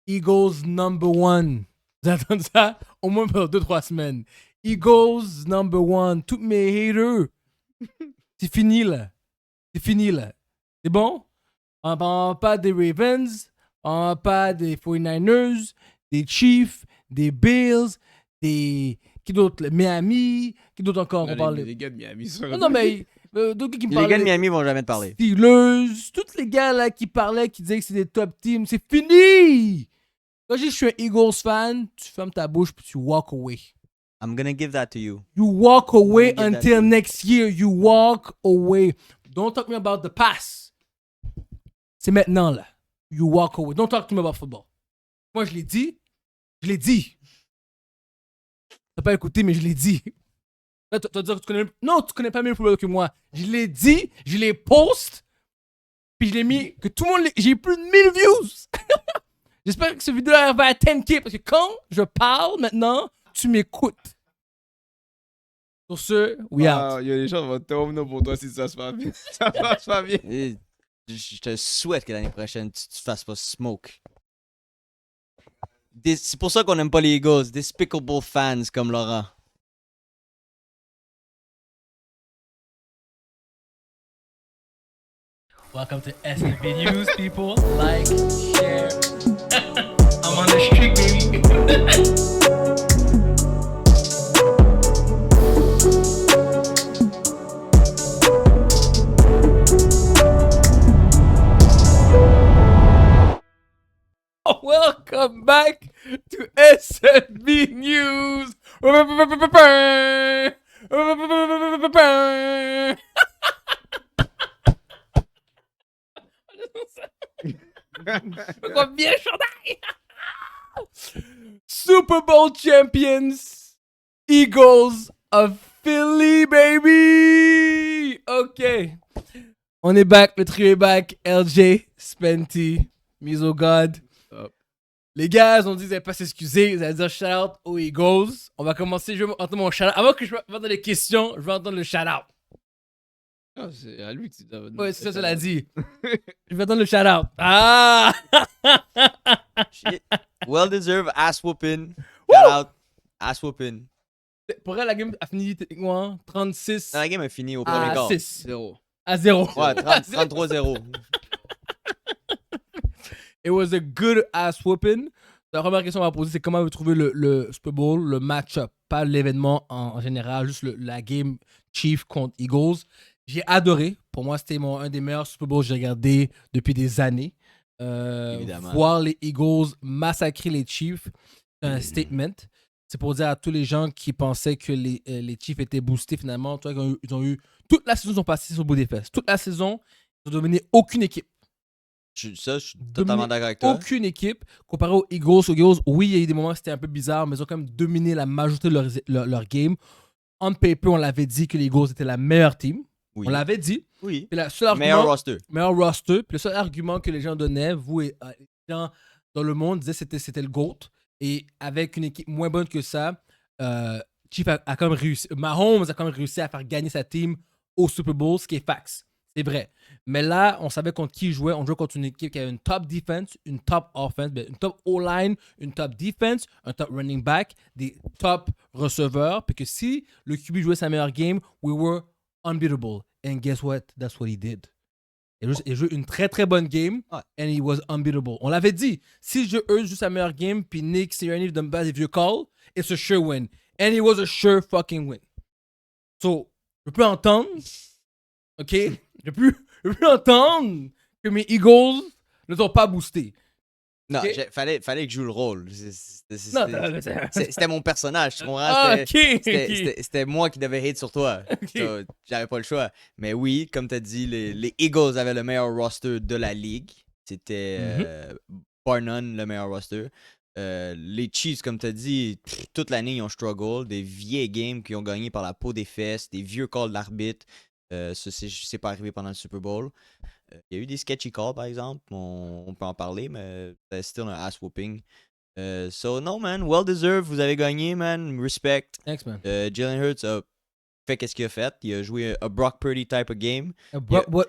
Eagles number one. Vous attendez ça? Au moins pendant 2-3 semaines. Eagles number one. Tous mes haters. C'est fini là. C'est fini là. C'est bon? On parle pas des Ravens. On parle pas des 49ers. Des Chiefs. Des Bills. Des. Qui d'autre? Miami. Qui d'autre encore? On parle. Les gars de Miami sont Non, mais. D'autres qui me Les gars de parlaient. Miami vont jamais te parler. Steelers. Tous les gars là qui parlaient, qui disaient que c'est des top teams. C'est fini! Quand je dis que je suis un Eagles fan, tu fermes ta bouche puis tu walk away. I'm gonna give that to you. You walk away I'm gonna give that until to you. next year. You walk away. Don't talk to me about the past. C'est maintenant là. You walk away. Don't talk to me about football. Moi je l'ai dit. Je l'ai dit. T'as pas écouté, mais je l'ai dit. Là, tu vas dire que tu connais. Non, tu connais pas mieux le football que moi. Je l'ai dit, je l'ai post, puis je l'ai mis que tout le monde. J'ai plus de 1000 views. J'espère que cette vidéo va à 10K parce que quand je parle maintenant, tu m'écoutes. Sur ce, we out. Il y a des gens qui vont tomber pour toi si ça se passe bien. Ça marche pas bien. Et je te souhaite que l'année prochaine, tu te fasses pas smoke. C'est pour ça qu'on aime pas les Eagles. Despicable fans comme Laurent. Welcome to SNB News, people. Like, share. I'm on the street, baby. Welcome back to SNB News. Combien chandail? Super Bowl champions, Eagles of Philly, baby. Ok, on est back, le trio est back. LJ, Spenty, Miso God. Les gars, ils ont dit qu'ils n'allaient pas s'excuser, ils allaient dire shout-out aux Eagles. On va commencer, je vais entendre mon shout-out. Avant que je m'entende les questions, je vais entendre le shout-out. Ah, c'est à lui que tu dois. Ouais, c'est ça, ça l'a dit. Je vais entendre le shout-out. Ah! Shit. Well deserved ass whooping. Shout out. Ass whooping. Pour elle, la game a fini techniquement 36 Non, la game est finie au premier à quart. 6. 0. À 0. Ouais, 33-0. It was a good ass whooping. La première question qu'on va poser, c'est comment vous trouvez le Super Bowl, le match-up, pas l'événement en général, juste la game Chiefs contre Eagles. J'ai adoré. Pour moi, c'était un des meilleurs Super Bowls que j'ai regardé depuis des années. Évidemment. Voir les Eagles massacrer les Chiefs, c'est un statement. C'est pour dire à tous les gens qui pensaient que les Chiefs étaient boostés finalement. Toi, ils ont eu toute la saison, ils ont passé sur le bout des fesses. Toute la saison, ils ont dominé aucune équipe. Je suis totalement d'accord avec toi. Aucune équipe. Comparé aux Eagles, oui, il y a eu des moments où c'était un peu bizarre, mais ils ont quand même dominé la majorité de leur game. On paper, on l'avait dit que les Eagles étaient la meilleure team. Oui. On l'avait dit. Oui. Puis le seul argument, Meilleur roster. meilleur roster. Puis le seul argument que les gens donnaient, vous et les gens dans le monde disaient que c'était le GOAT. Et avec une équipe moins bonne que ça, Chief a quand même réussi. Mahomes a quand même réussi à faire gagner sa team au Super Bowl, ce qui est fax. C'est vrai. Mais là, on savait contre qui il jouait. On jouait contre une équipe qui avait une top defense, une top offense, une top O-line, une top defense, un top running back, des top receveurs. Puis que si le QB jouait sa meilleure game, we were unbeatable. And guess what? That's what he did. Il jouait une très très bonne game, Ouais. and he was unbeatable. On l'avait dit. Si eux jouent sa meilleure game, puis Nick Sirianni ne donne pas des vieux calls, it's a sure win. And it was a sure fucking win. So, je peux entendre, ok? Je peux entendre que mes Eagles ne sont pas boostés. Non, Ok. fallait que je joue le rôle. Non, C'était mon personnage, tu comprends? Ah, C'était moi qui devais hate sur toi. So, j'avais pas le choix. Mais oui, comme tu as dit, les Eagles avaient le meilleur roster de la ligue. C'était bar none le meilleur roster. Les Chiefs, comme tu as dit, toute l'année, ils ont struggle. Des vieilles games qui ont gagné par la peau des fesses, des vieux calls de l'arbitre. Ça, c'est pas arrivé pendant le Super Bowl. Il y a eu des sketchy calls, par exemple. On peut en parler, mais c'était still un ass whooping. So, no, man. Well deserved. Vous avez gagné, man. Respect. Thanks, man. Jalen Hurts a fait qu'est-ce qu'il a fait. Il a joué un Brock Purdy type of game.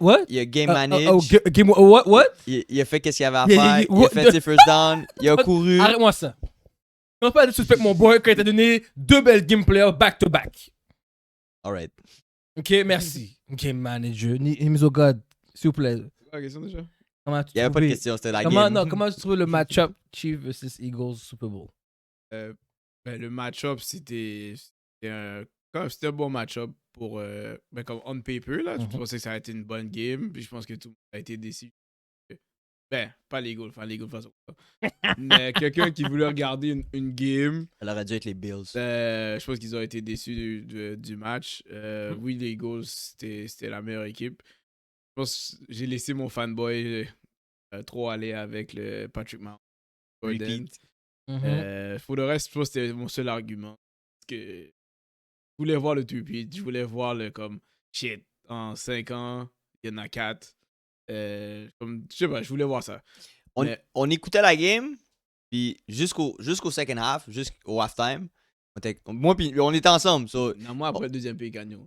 What? Il a game manage. Game what? Il a fait qu'est-ce qu'il avait à Yeah, faire. Il a fait ses first down. Il a couru. Arrête-moi ça. On va pas de suspect mon boy quand il t'a donné 2 belles game players back-to-back. Alright. Ok, merci. Game manager. Miso God, s'il vous plaît. C'est quoi la question déjà? Comment tu Il n'y avait pas de trouvais- question, c'était la Comment, game. non, comment tu trouves le match-up Chiefs versus Eagles Super Bowl? Le match-up, c'était un bon match-up pour comme on paper là. Je pensais que ça a été une bonne game. Puis je pense que tout le monde a été déçu. Pas les Eagles, enfin les Eagles façon. Mais quelqu'un qui voulait regarder une game, Elle aurait dû être les Bills. je pense qu'ils ont été déçus du match. Oui, les Eagles, c'était la meilleure équipe. Je pense que j'ai laissé mon fanboy trop aller avec le Patrick Mahomes. Repeat. Pour le reste, je pense que c'était mon seul argument. Parce que je voulais voir le two-peat. Je voulais voir le comme shit. En 5 ans, il y en a 4. Je sais pas, je voulais voir ça. On écoutait la game, puis jusqu'au second half, jusqu'au halftime, moi puis on était ensemble. So, Non, moi, après le deuxième pick, gagnon.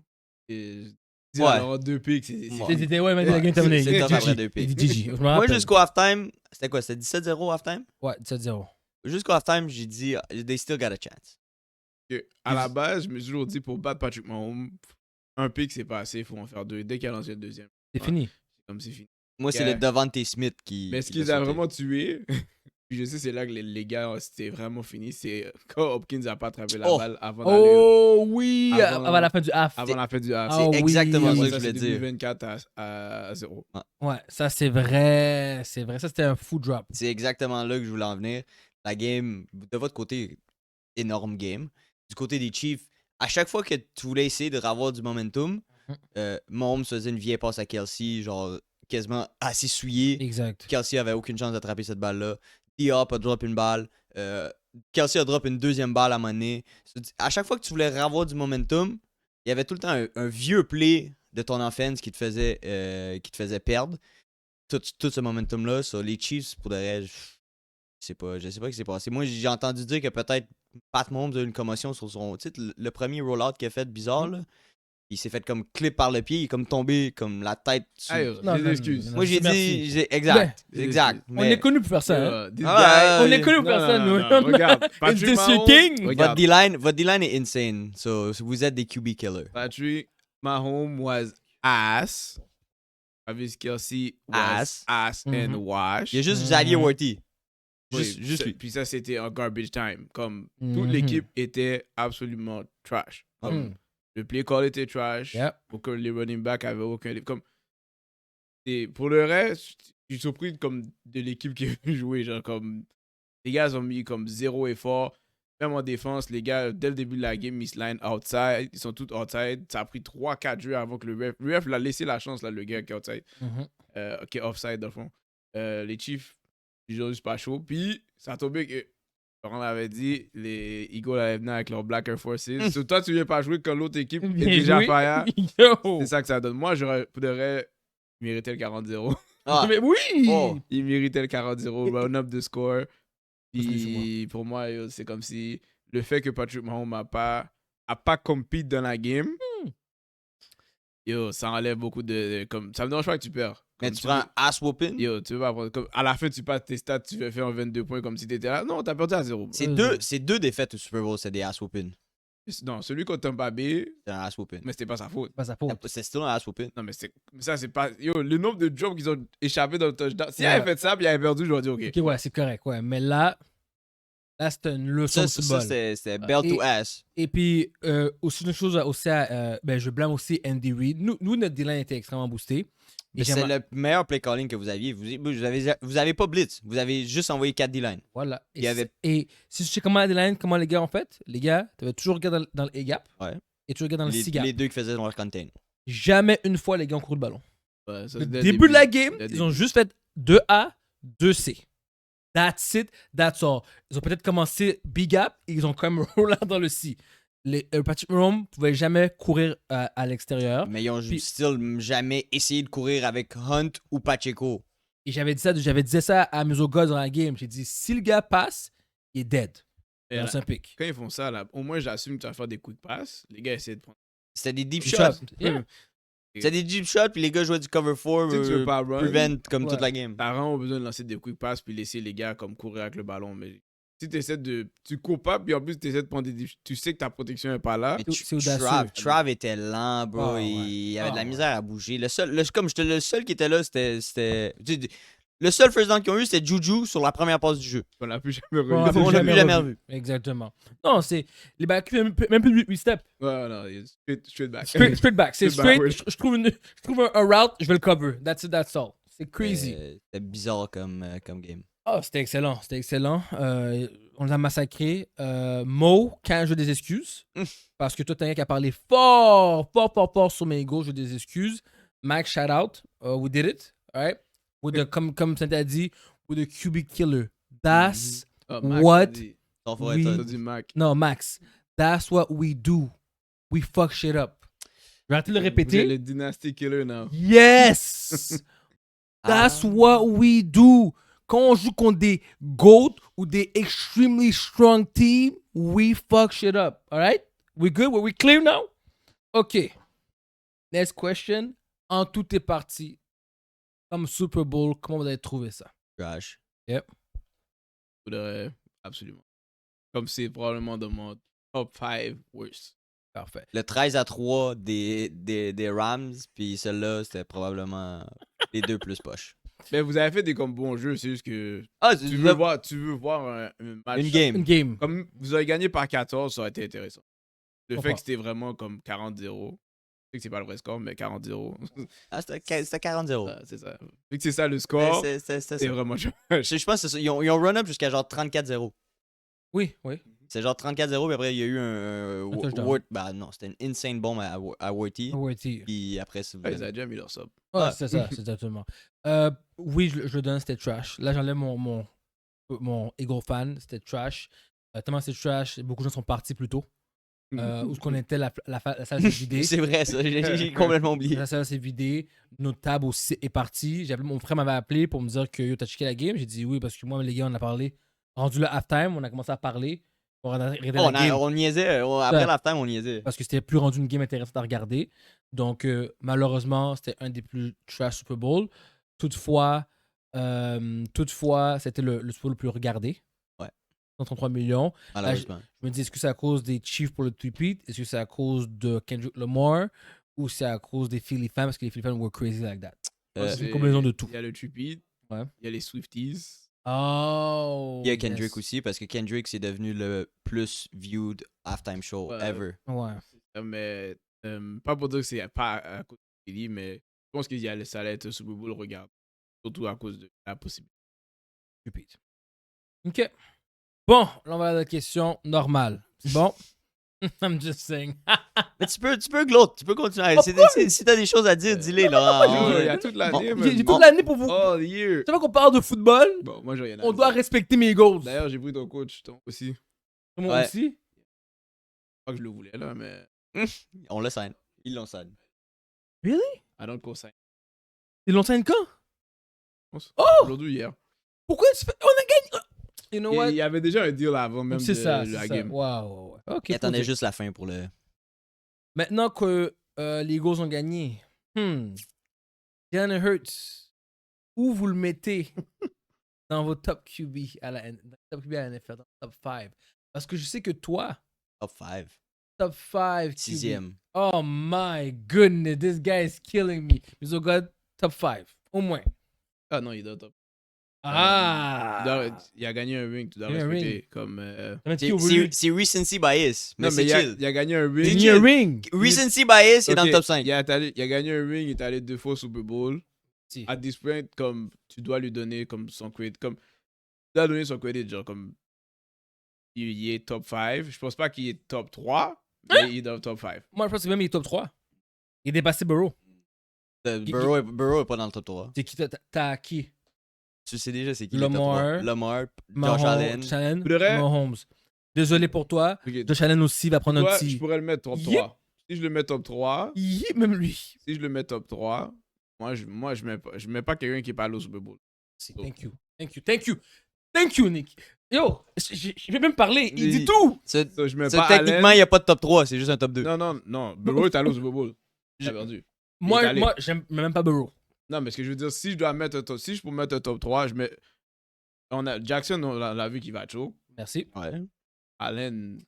Ouais. Alors, 2 picks, c'est. C'était, ouais, mais la game terminée. c'est top après GG. 2 picks. Il dit GG. Je me moi, rappelle. jusqu'au halftime, c'était quoi? C'était 17-0 halftime? Ouais, 7-0. Jusqu'au halftime, j'ai dit, they still got a chance. À la base, je me suis toujours dit pour battre Patrick Mahomes, un pick, c'est pas assez. Il faut en faire 2. Dès qu'il a lancé le deuxième, C'est fini. c'est fini. Moi, c'est le Devante Smith qui. Mais ce qui qu'ils l'a a sauté. vraiment tué, puis je sais, c'est là que les gars, c'était vraiment fini. C'est quand Hopkins a pas attrapé la balle avant d'aller. Oh oui! Avant- Avant la fin du half. Avant la fin du half. Ah C'est exactement oui. ça que je Ça, voulais c'est dire. 2024 à 0. Ouais, ça c'est vrai. C'est vrai. Ça c'était un fou drop. C'est exactement là que je voulais en venir. La game, de votre côté, énorme game. Du côté des Chiefs, à chaque fois que tu voulais essayer de avoir du momentum, Mahomes faisait une vieille passe à Kelsey, genre quasiment assez souillé. Exact. Kelsey avait aucune chance d'attraper cette balle-là. D-Hop a drop une balle. Kelsey a drop une deuxième balle à un moment donné. À chaque fois que tu voulais avoir du momentum, il y avait tout le temps un vieux play de ton offense qui te faisait perdre tout ce momentum-là. Sur les Chiefs, pour de vrai, je sais pas ce qui s'est passé. Moi, j'ai entendu dire que peut-être Pat Mahomes a eu une commotion sur son. Tu sais, le premier rollout qu'il a fait bizarre, là. Il s'est fait comme clip par le pied, il est comme tombé comme la tête. Non, Des non, excuses. non, Moi, j'ai merci. dit. Exact. Ouais. Exact. On mais est connu pour faire ça. Hein? On est connu pour faire ça, nous. Regarde, It's Patrick the Mahomes, King. regarde, Votre D-line est insane. So, vous êtes des QB killers. Patrick Mahomes was ass. Travis Kelsey was ass and wash. Il y a juste Xavier Worthy. Oui, Juste lui. Puis ça, c'était un garbage time. Comme toute Mhm. l'équipe était absolument trash. Comme, le play call était trash. Yep. Les running backs avaient aucun. Comme, et pour le reste, je suis surpris comme, de l'équipe qui a joué. Genre, comme, les gars ont mis comme 0 effort. Même en défense, les gars, dès le début de la game, ils se line outside. Ils sont tous outside. Ça a pris 3-4 jeux avant que le ref l'a laissé la chance, là, le gars qui est outside. Qui est offside, dans le fond. Les Chiefs, ils ont juste pas chaud. Puis, ça a tombé que, comme on avait dit, les Eagles allaient venir avec leur Black Air Forces. So, toi, tu viens pas jouer quand l'autre équipe est Bien déjà joué. fire. Yo! C'est ça que ça donne. Moi, j'aurais, pourrais mériter le 40-0. Ah, Mais oui! Oh. Il méritait le 40-0, run up the score. Excuse-moi. Puis pour moi, yo, c'est comme si le fait que Patrick Mahomes a pas compete dans la game, yo, ça enlève beaucoup de comme ça me dérange pas que tu perds. mais Comme tu prends un ass whooping. Yo, tu veux pas prendre comme à la fin tu passes tes stats, tu veux faire un 22 points comme si t'étais là. Non, t'as perdu à 0. C'est deux défaites au Super Bowl, c'est des ass whooping. Non, celui contre Tampa Bay, C'est un ass whooping. mais c'était pas sa faute. Pas sa faute. C'est still un ass whooping. Non, mais ça c'est pas yo, le nombre de jobs qu'ils ont échappé dans le touchdown. S'il Ouais. avait fait ça, puis il avait perdu, j'aurais dit OK. Ok, ouais, c'est correct, ouais. Mais là c'était une leçon de Ça football. c'était belt to ass. Et puis, aussi une chose aussi, je blâme aussi Andy Reid. Nous notre D-line était extrêmement boosté. Et Mais c'est j'aimerais- le meilleur play calling que vous aviez. Vous avez pas blitz. Vous avez juste envoyé 4 D-line. Voilà. Il y avait- Et si tu sais comment la D-line, comment les gars ont fait, les gars, tu avais toujours regardé dans le A-gap Ouais. et tu regardes dans le C-gap. Les deux qui faisaient leur contain. Jamais une fois les gars ont couru le ballon. Ouais, ça, Le c'est dès début de la début. game, Dès le ils ont début. juste fait 2A, 2C. That's it, that's all. Ils ont peut-être commencé big gap et ils ont quand même roulé dans le C. Patrick Mahomes ne pouvait jamais courir à l'extérieur. Mais ils ont Puis- still jamais essayé de courir avec Hunt ou Pacheco. Et j'avais dit ça à mes autres gars dans la game. J'ai dit, si le gars passe, il est dead. Et Dans un pick. Quand ils font ça, là, au moins j'assume que tu vas faire des quick passes. Les gars essaient de prendre C'était des deep Deep shots. shot. Yeah. C'était des deep shots, puis les gars jouaient du cover 4, Tu sais que tu veux pas run. prevent comme Ouais. toute la game. Parents ont besoin de lancer des quick passes puis laisser les gars comme courir avec le ballon. Mais si tu cours pas, puis en plus tu essaies de prendre tu sais que ta protection est pas là. Mais C'est audacieux. Trav était lent, bro. Ah, ouais. Il avait de la Ah, misère à bouger. Le seul qui était là, c'était. Le seul first down qu'ils ont eu, c'était Juju sur la première passe du jeu. On l'a plus jamais revu. On l'a On l'a plus jamais revu. Exactement. Non, c'est. Les back même plus de 8 steps. Ouais, non, straight back. Straight back. C'est Straight straight. backward. Je trouve un route, je vais le cover. That's it, that's all. C'est crazy. C'était bizarre comme game. Oh, c'était excellent. C'était excellent. On l'a massacré. Mo, quand je veux des excuses, parce que toi, t'as rien qu'à parler fort sur mes égos, je veux des excuses. Max, shout out. We did it. All right? Comme ça t'a dit, with a QB killer. That's Ah, Mac, what. t'as dit- Sans Oui. t'as être dit Mac. Non, Max. That's what we do. We fuck shit up. Je vais arrêter de le Vous êtes répéter. le Dynasty Killer now. Yes! That's what we do. Quand on joue contre des GOAT ou des extremely strong teams, we fuck shit up. Alright? We good? We clear now? OK. Next question. En tout est parti. Comme Super Bowl, comment vous avez trouvé ça? trash. Faudrait, absolument. Comme c'est probablement dans mon top 5 worst. Parfait. Le 13-3 des Rams, puis celui-là, c'était probablement les deux plus poches. Mais vous avez fait des comme bons jeux, c'est juste que Ah, tu veux voir un match. une game. Une game. Comme vous avez gagné par 14, ça aurait été intéressant. Le Comprends. fait que c'était vraiment comme 40-0. Je sais que c'est pas le vrai score, mais 40-0. Ah, c'était 40-0. Ah, c'est ça. Vu que c'est ça le score, C'est c'est ça. vraiment cher. Je pense que c'est ça. Ils ont run up jusqu'à genre 34-0. Oui. C'est genre 34-0, puis après, il y a eu un. Un touchdown. Bah non, c'était une insane bombe à Worthy. Worthy. Puis après, c'est. Ils ont déjà mis leur sub. Ouais, c'est ça, c'est exactement. Oui, je le donne, c'était trash. Là, j'enlève mon Eagle fan, c'était trash. Tellement c'est trash, beaucoup de gens sont partis plus tôt. Où est-ce qu'on était, la salle s'est vidée. C'est vrai, ça. J'ai complètement oublié. La salle s'est vidée. Notre table aussi est partie. Mon frère m'avait appelé pour me dire que yo, t'as checké la game. J'ai dit oui, parce que moi, les gars, on a parlé. Rendu le halftime, on a commencé à parler. Pour arrêter la game. On niaisait. Après Ouais. l'halftime, on niaisait. Parce que c'était plus rendu une game intéressante à regarder. Donc, malheureusement, c'était un des plus trash Super Bowl. Toutefois, c'était le Super Bowl le plus regardé. Ouais. 133 millions. Malheureusement. Je me dis, est-ce que c'est à cause des Chiefs pour le repeat? Est-ce que c'est à cause de Kendrick Lamar? Ou c'est à cause des Philly fans? Parce que les Philly fans were crazy like that. C'est une combinaison de tout. Il y a le Tripid, Ouais. il y a les Swifties. Oh! Il y a Kendrick yes. aussi, parce que Kendrick, c'est devenu le plus viewed halftime show Ouais. ever. Ouais. Mais pas pour dire que c'est pas à cause de Philly, mais je pense qu'il y a ça allait être Super Bowl regarde. Surtout à cause de la possibilité. Repeat. OK. Bon, là, on va à la question normale. C'est bon? I'm just saying. Mais tu peux gloat, tu peux continuer. Si t'as des choses à dire, dis-les là. Il y a toute l'année, J'ai man. toute l'année pour vous. All year. Tu vois qu'on parle de football, Bon, moi, j'ai rien à on dire. doit respecter mes goals. D'ailleurs, j'ai pris ton coach ton aussi. Moi Ouais. aussi. Pas que je le voulais, là, mais On le sign. Ils l'ont sign. Really? I don't co-sign. Ils l'ont signé quand? Oh! Aujourd'hui, hier. Pourquoi tu fais... On a gagné! You know what? Il y avait déjà un deal avant même C'est de ça, la c'est ça. game. Wow. OK. Ils attendaient cool. juste la fin pour le. Maintenant que les Eagles ont gagné, Jalen Hurts, où vous le mettez dans vos top QB à la NFL, dans le top 5? Parce que je sais que toi, Top 5. top 5 QB. Sixième. Oh my goodness, this guy is killing me. Miso God, top 5, au moins. Ah non, il doit top. Ah! Il a gagné un ring, tu dois Il a un respecter. ring. Comme, Ça m'a dit, au voulu. C'est recency bias. Mais non, mais c'est chill. il a gagné un Il ring. y a un ring. Recency bias est dans le Ok, top 5. Il a gagné un ring, il est allé 2 fois au Super Bowl. Si. À this point, comme tu dois lui donner comme son credit. Comme, tu dois donner son credit, genre comme il est top 5. Je pense pas qu'il est top 3, mais il est dans le top 5. Moi, je pense que même il est top 3. Il est dépassé Burrow. Burrow est pas dans le top 3. C'est qui? T'as qui? Tu sais déjà c'est qui Lamar, le top 3. Lamar, Mahomes, Josh Allen. Pour le reste- Mahomes. Désolé pour toi. Ok, Josh Allen aussi va prendre un toi, petit... je pourrais le mettre top Yep. 3. Si je le mets top 3, Même lui. si je le mets top 3, moi je mets pas quelqu'un qui est pas allé au Super Bowl. Thank you. Thank you, Nick. Yo, je vais même parler. Il dit Oui. tout. Ça, So, je mets ça, pas techniquement, il Allen. n'y a pas de top 3, c'est juste un top 2. Non. Burrow est allé au Super Bowl. Il a perdu. Moi, allé. j'aime même pas Burrow. Non, mais ce que je veux dire, si je dois mettre un top, si je peux mettre un top 3, je mets. Jackson, on l'a vu qu'il va être chaud. Merci. Ouais. Allen,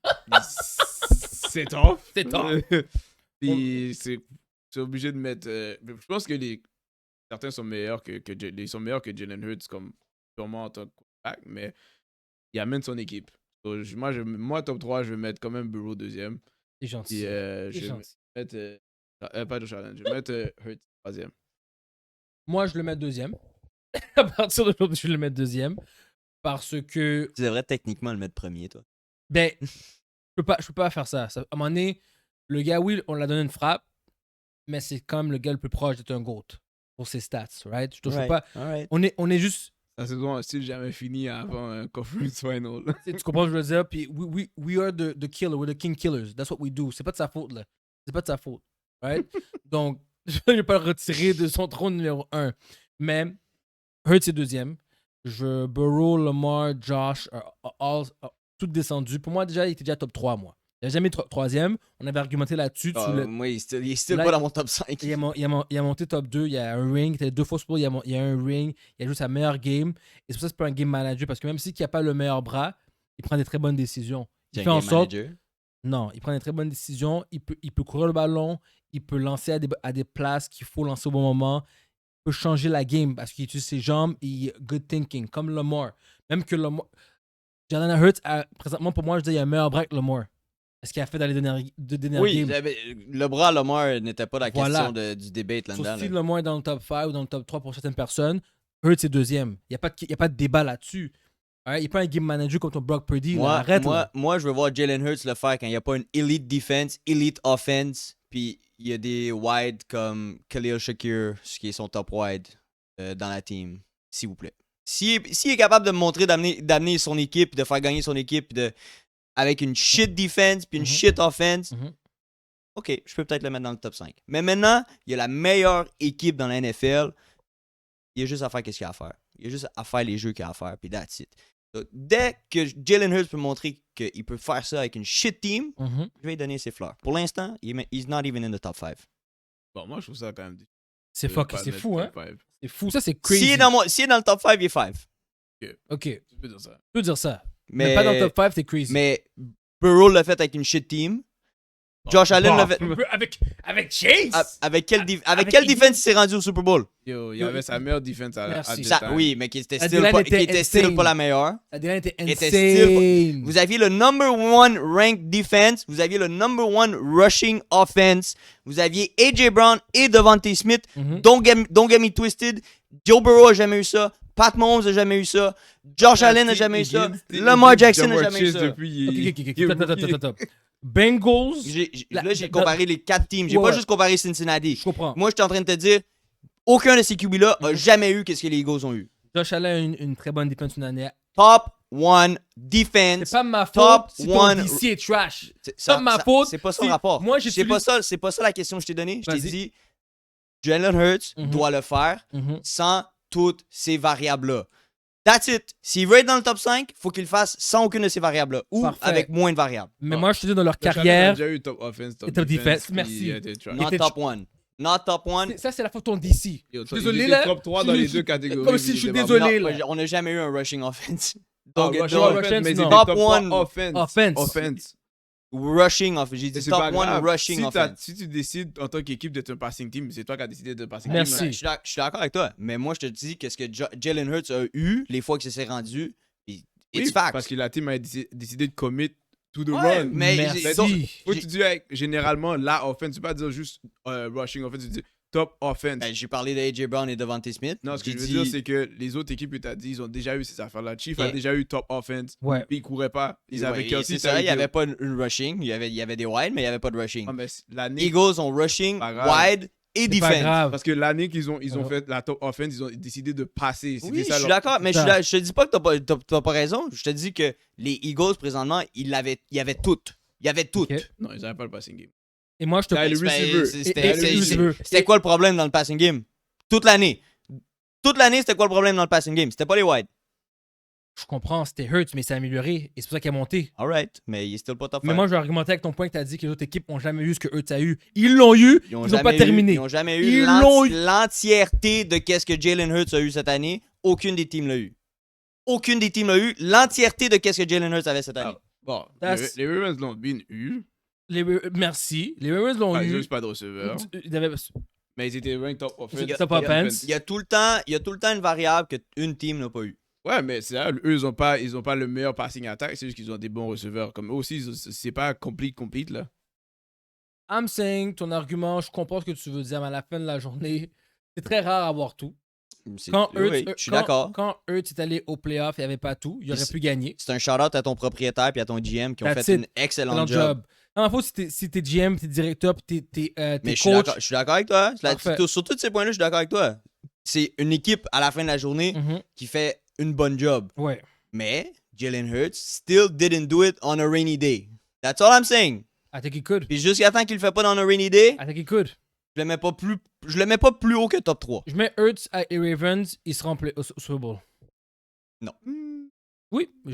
c'est tough. C'est tough. Puis c'est obligé de mettre. Je pense que certains sont meilleurs que Jalen Hurts, comme sûrement en tant que quarterback, mais il amène son équipe. So, moi, top 3, je vais mettre quand même Burrow deuxième. C'est gentil. Puis C'est je vais gentil. mettre. Pas Josh Allen, je vais mettre Hurts troisième. Moi, je le mets deuxième. À partir d'aujourd'hui, je le mets deuxième. Parce que, Tu devrais techniquement le mettre premier, toi. ben, je peux pas faire ça. À un moment donné, le gars, oui, on l'a donné une frappe, mais c'est quand même le gars le plus proche d'être un GOAT pour ses stats, right? Je peux pas. Alright. On est juste. La saison a still jamais fini avant un conference final. Tu comprends ce que je veux dire? Puis, we are the killer, we're the king killers. That's what we do. C'est pas de sa faute, là. C'est pas de sa faute, right? Donc, je vais pas le retirer de son trône numéro 1. Mais, Hurts est deuxième. Burrow, Lamar, Josh, tout descendu. Pour moi, déjà, il était déjà top 3, moi. Il n'a jamais été troisième. On avait argumenté là-dessus. Moi, il est still Là, pas dans mon top 5. Il a monté top 2. Il y a un ring. Il était 2 fois Super Bowl. Il y a un ring. Il a joué sa meilleure game. Et c'est pour ça que c'est pas un game manager. Parce que même s'il n'a pas le meilleur bras, il prend des très bonnes décisions. Il fait en sorte. Non, il prend des très bonnes décisions. Il peut courir le ballon. Il peut lancer à des places qu'il faut lancer au bon moment. Il peut changer la game parce qu'il utilise ses jambes et il good thinking. Comme Lamar. Même que Lamar. Jalen Hurts, présentement, pour moi, je dis il y a un meilleur bras que Lamar. Est-ce qu'il a fait dans les dernières Oui, games? le bras Lamar n'était pas la Voilà. question du debate là-dedans. Sauf si là. Lamar est dans le top 5 ou dans le top 3 pour certaines personnes, Hurts est deuxième. Il n'y a pas de débat là-dessus. Right? Il n'est pas un game manager comme ton Brock Purdy. Là. Arrête, là. Moi, je veux voir Jalen Hurts le faire quand il n'y a pas une elite defense, elite offense, puis il y a des wide comme Khalil Shakir, ce qui est son top wide dans la team, s'il vous plaît. S'il est capable de me montrer d'amener son équipe, de faire gagner son équipe avec une shit defense puis une shit offense, ok, je peux peut-être le mettre dans le top 5. Mais maintenant, il y a la meilleure équipe dans la NFL. Il y a juste à faire ce qu'il y a à faire. Il y a juste à faire les jeux qu'il y a à faire, puis that's it. Donc, dès que Jalen Hurts peut montrer qu'il peut faire ça avec une shit team, je vais lui donner ses fleurs. Pour l'instant, he's not even in the top 5. Bon, moi, je trouve ça quand même. C'est fou, hein? 5. C'est fou, ça, c'est crazy. S'il est dans le top 5, il est 5. Ok, Tu peux dire ça. tu peux dire ça. Mais pas dans le top 5, c'est crazy. Mais Burrow l'a fait avec une shit team. Josh Allen l'a fait. Avec Chase? Avec quelle avec defense il s'est rendu au Super Bowl? Yo, il y avait sa meilleure defense à Merci. this Ça, time. oui, mais qui était La still D-line pas, était insane. pas la meilleure. La D-line était Était insane. Vous aviez le number one ranked defense. Vous aviez le number one rushing offense. Vous aviez AJ Brown et Devontae Smith. Don't get me twisted. Joe Burrow a jamais eu ça. Pat Mahomes a jamais eu ça. Josh Allen a jamais eu ça. Lamar Jackson a jamais eu ça. Ok. Attends. Bengals. Là, j'ai comparé les 4 teams. J'ai Ouais, pas ouais. juste comparé Cincinnati. Je comprends. Moi, je suis en train de te dire, aucun de ces QB-là a jamais eu ce que les Eagles ont eu. Josh Allen a une très bonne défense une année. Top one defense. C'est pas ma faute Top si ton one- DC est trash. C'est pas ma faute C'est pas ça si- le rapport. Moi, c'est pas ça la question que je t'ai donnée. Je t'ai Vas-y. dit, Jalen Hurts doit le faire Mhm. sans toutes ces variables-là. That's it. S'il veut être dans le top 5, faut qu'il le fasse sans aucune de ces variables-là ou Parfait. avec moins de variables. Mais moi, je te dis, dans leur Josh Allen a carrière, déjà eu top offense, top et top defense. puis Merci. il a été trash. Il Not était- top one. Not top one. ça, c'est la faute de ton DC. Yo, Je suis désolé, il était là. top 3 dans les deux catégories. Comme si puis je suis il était pas désolé, Non, là. on n'a jamais eu un rushing offense. bon. Donc, Rushing donc, offense, mais non. c'était Top top one 1 offense. rushing offense. J'ai Et dit c'est top pas one grave. rushing offense. Si tu décides en tant qu'équipe d'être un passing team, c'est toi qui as décidé d'être un passing Merci. team. Je suis d'accord avec toi, mais moi je te dis qu'est-ce que Jalen Hurts a eu les fois que ça s'est rendu. puis It's Oui, fact. parce que la team a décidé de commit to the Ouais, run. mais Merci. donc, Faut que tu dis généralement la offense, tu peux pas dire juste rushing offense, tu dis top offense. ben, j'ai parlé de AJ Brown et Devontae Smith. Non, ce que J'ai je veux dit- dire, c'est que les autres équipes, tu as dit, ils ont déjà eu ces affaires-là. Chief a Yeah. déjà eu top offense. Ouais. Puis ils couraient pas. Ils avaient Ouais, Kelsey. c'est ça, il n'y avait pas une rushing. Il y avait des wide, mais il n'y avait pas de rushing. Ah, mais l'année. Eagles ont rushing, Pas grave. wide et C'est pas defense. grave. Parce que l'année qu'ils ont Ah. fait la top offense, ils ont décidé de passer. C'était Oui, ça je suis leur- d'accord, mais je te dis pas que t'as pas raison. Je te dis que les Eagles, présentement, il y avait tout. Il y avait tout. Ok. Non, ils n'avaient pas le passing game. Et moi, je te T'as le Ben, receiver. C'était quoi le problème dans le passing game? Toute l'année. Toute l'année, c'était quoi le problème dans le passing game? C'était pas les wide. Je comprends, c'était Hurts, mais c'est amélioré. Et c'est pour ça qu'il a monté. Alright, mais il est still pas top 5. Mais moi, je vais argumenter avec ton point que tu as dit que les autres équipes n'ont jamais eu ce que Hurts a eu. Ils l'ont eu, ils n'ont pas terminé. Ils n'ont jamais eu Ils l'ont eu. l'entièreté de qu'est-ce que Jalen Hurts a eu cette année. Aucune des teams l'a eu. Aucune des teams l'a eu. L'entièreté de qu'est-ce que Jalen Hurts avait cette année. Bon, That's- les Ravens l'ont bien eu. Merci. Les Ravens l'ont Ils eu. n'ont juste pas de receveur. Ils avaient- Mais ils étaient ranked top offense. Top offense. Il y a tout le temps une variable qu'une team n'a pas eu. Ouais, mais c'est là, eux, ils ont pas le meilleur passing attack, c'est juste qu'ils ont des bons receveurs. Comme eux aussi, c'est pas complete, là. I'm saying, ton argument, je comprends ce que tu veux dire, mais à la fin de la journée, c'est très rare d'avoir tout. Quand Oui, je suis d'accord. Quand Hurts est allé au playoff, il n'y avait pas tout. Il aurait pu gagner. C'est un shout-out à ton propriétaire et à ton GM qui ont That's fait it. une excellente job. Non, en fait, si t'es GM, t'es directeur, puis t'es Mais coach. je suis d'accord avec toi. Parfait. Sur tous ces points-là, je suis d'accord avec toi. C'est une équipe à la fin de la journée Mhm. qui fait une bonne job. Ouais. Mais Jalen Hurts still didn't do it on a rainy day. That's all I'm saying. I think he could. Puis jusqu'à temps qu'il le fait pas dans un rainy day, I think he could. je le mets pas plus haut que top 3. Je mets Hurts et Ravens, ils seront au Super Bowl. Non. Oui, Non.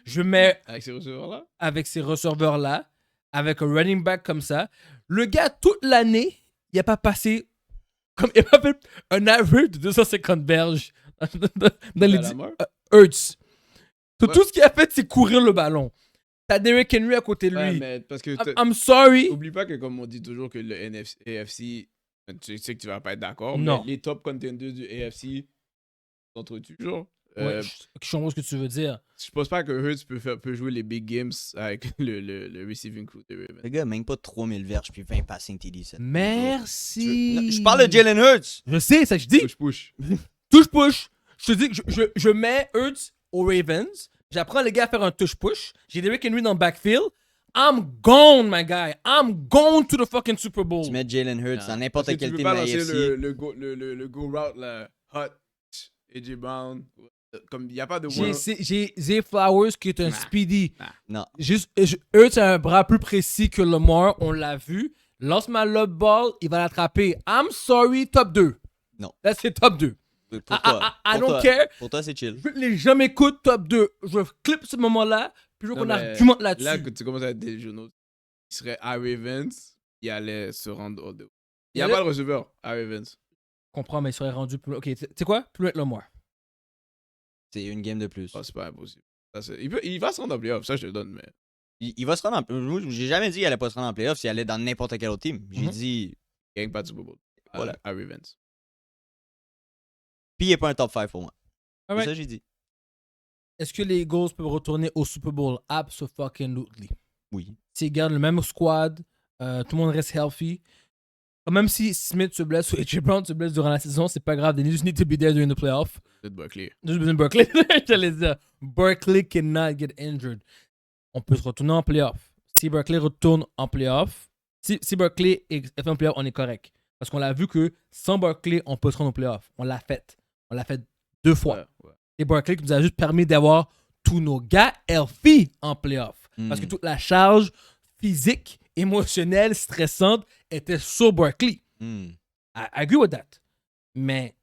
je mets Avec ces receveurs-là. avec ces receveurs-là, avec un running back comme ça. Le gars, toute l'année, il n'a pas passé comme il a pas fait un average de 250 berges dans les Hurts. Ouais. Tout ce qu'il a fait, c'est courir le ballon. T'as Derrick Henry à côté de Ouais, lui. mais parce que I'm sorry. oublie pas que comme on dit toujours que le AFC, tu sais que tu vas pas être d'accord, Non. mais les top contenders du AFC s'entretuent toujours. Ouais, je comprends ce que tu veux dire. Je pense pas que Hurts peut jouer les big games avec le receiving crew des Ravens. Le gars, même pas 3000 verges puis 20 passing TD. Merci. Je parle de Jalen Hurts. Je sais, ça que je dis. Push. Touche-push. Je te dis que je mets Hurts aux Ravens. J'apprends les gars à faire un touche-push. J'ai Derrick Henry dans le backfield. I'm gone, my guy. I'm gone to the fucking Super Bowl. Tu mets Jalen Hurts dans n'importe Parce que quel tu peux team pas de la lancer AFC. le go route, là. Hot, AJ Brown. Comme il n'y a pas de J'ai Zay Flowers qui est un speedy. Non. Hurts a un bras plus précis que Lamar. On l'a vu. Lance ma lob ball, il va l'attraper. I'm sorry, top 2. Non. Là, c'est top 2. Pour toi. I don't care. Pour toi, c'est chill. Les gens m'écoutent, top 2. Je clip ce moment-là, puis je veux qu'on argumente là-dessus. Là, que tu commences à être des journaux, il serait à Ravens, il allait se rendre au deux. Il n'y a pas de receveur à Ravens. Je comprends, mais il serait rendu plus loin. Ok, tu sais quoi? Plus loin que Lamar. C'est une game de plus. Oh, c'est pas impossible. Il va se rendre en playoff, ça je te le donne, mais. Il va se rendre en. Moi, j'ai jamais dit qu'il allait pas se rendre en playoff s'il allait dans n'importe quel autre team. J'ai Mhm. dit. Il gagne pas de Super Bowl. Voilà. À Ravens. Puis il est pas un top 5 pour moi. C'est Alright. ça que j'ai dit. Est-ce que les Eagles peuvent retourner au Super Bowl? Absolutely. Oui. S'ils gardent le même squad, tout le monde reste healthy. Même si Smith se blesse ou AJ Brown se blesse durant la saison, c'est pas grave. They just need to be there during the playoff. Peut-être Buckley. Juste besoin de Berkeley. J'allais dire. Berkeley cannot get injured. On peut se retourner en playoff. Si Berkeley retourne en playoff, si Berkeley est en playoff, on est correct. Parce qu'on l'a vu que sans Berkeley, on peut se rendre en playoff. On l'a fait. On l'a fait 2 fois. Ouais. Et Berkeley qui nous a juste permis d'avoir tous nos gars healthy en playoff. Parce que toute la charge physique, émotionnelle, stressante était sur Berkeley. I agree with that. Mais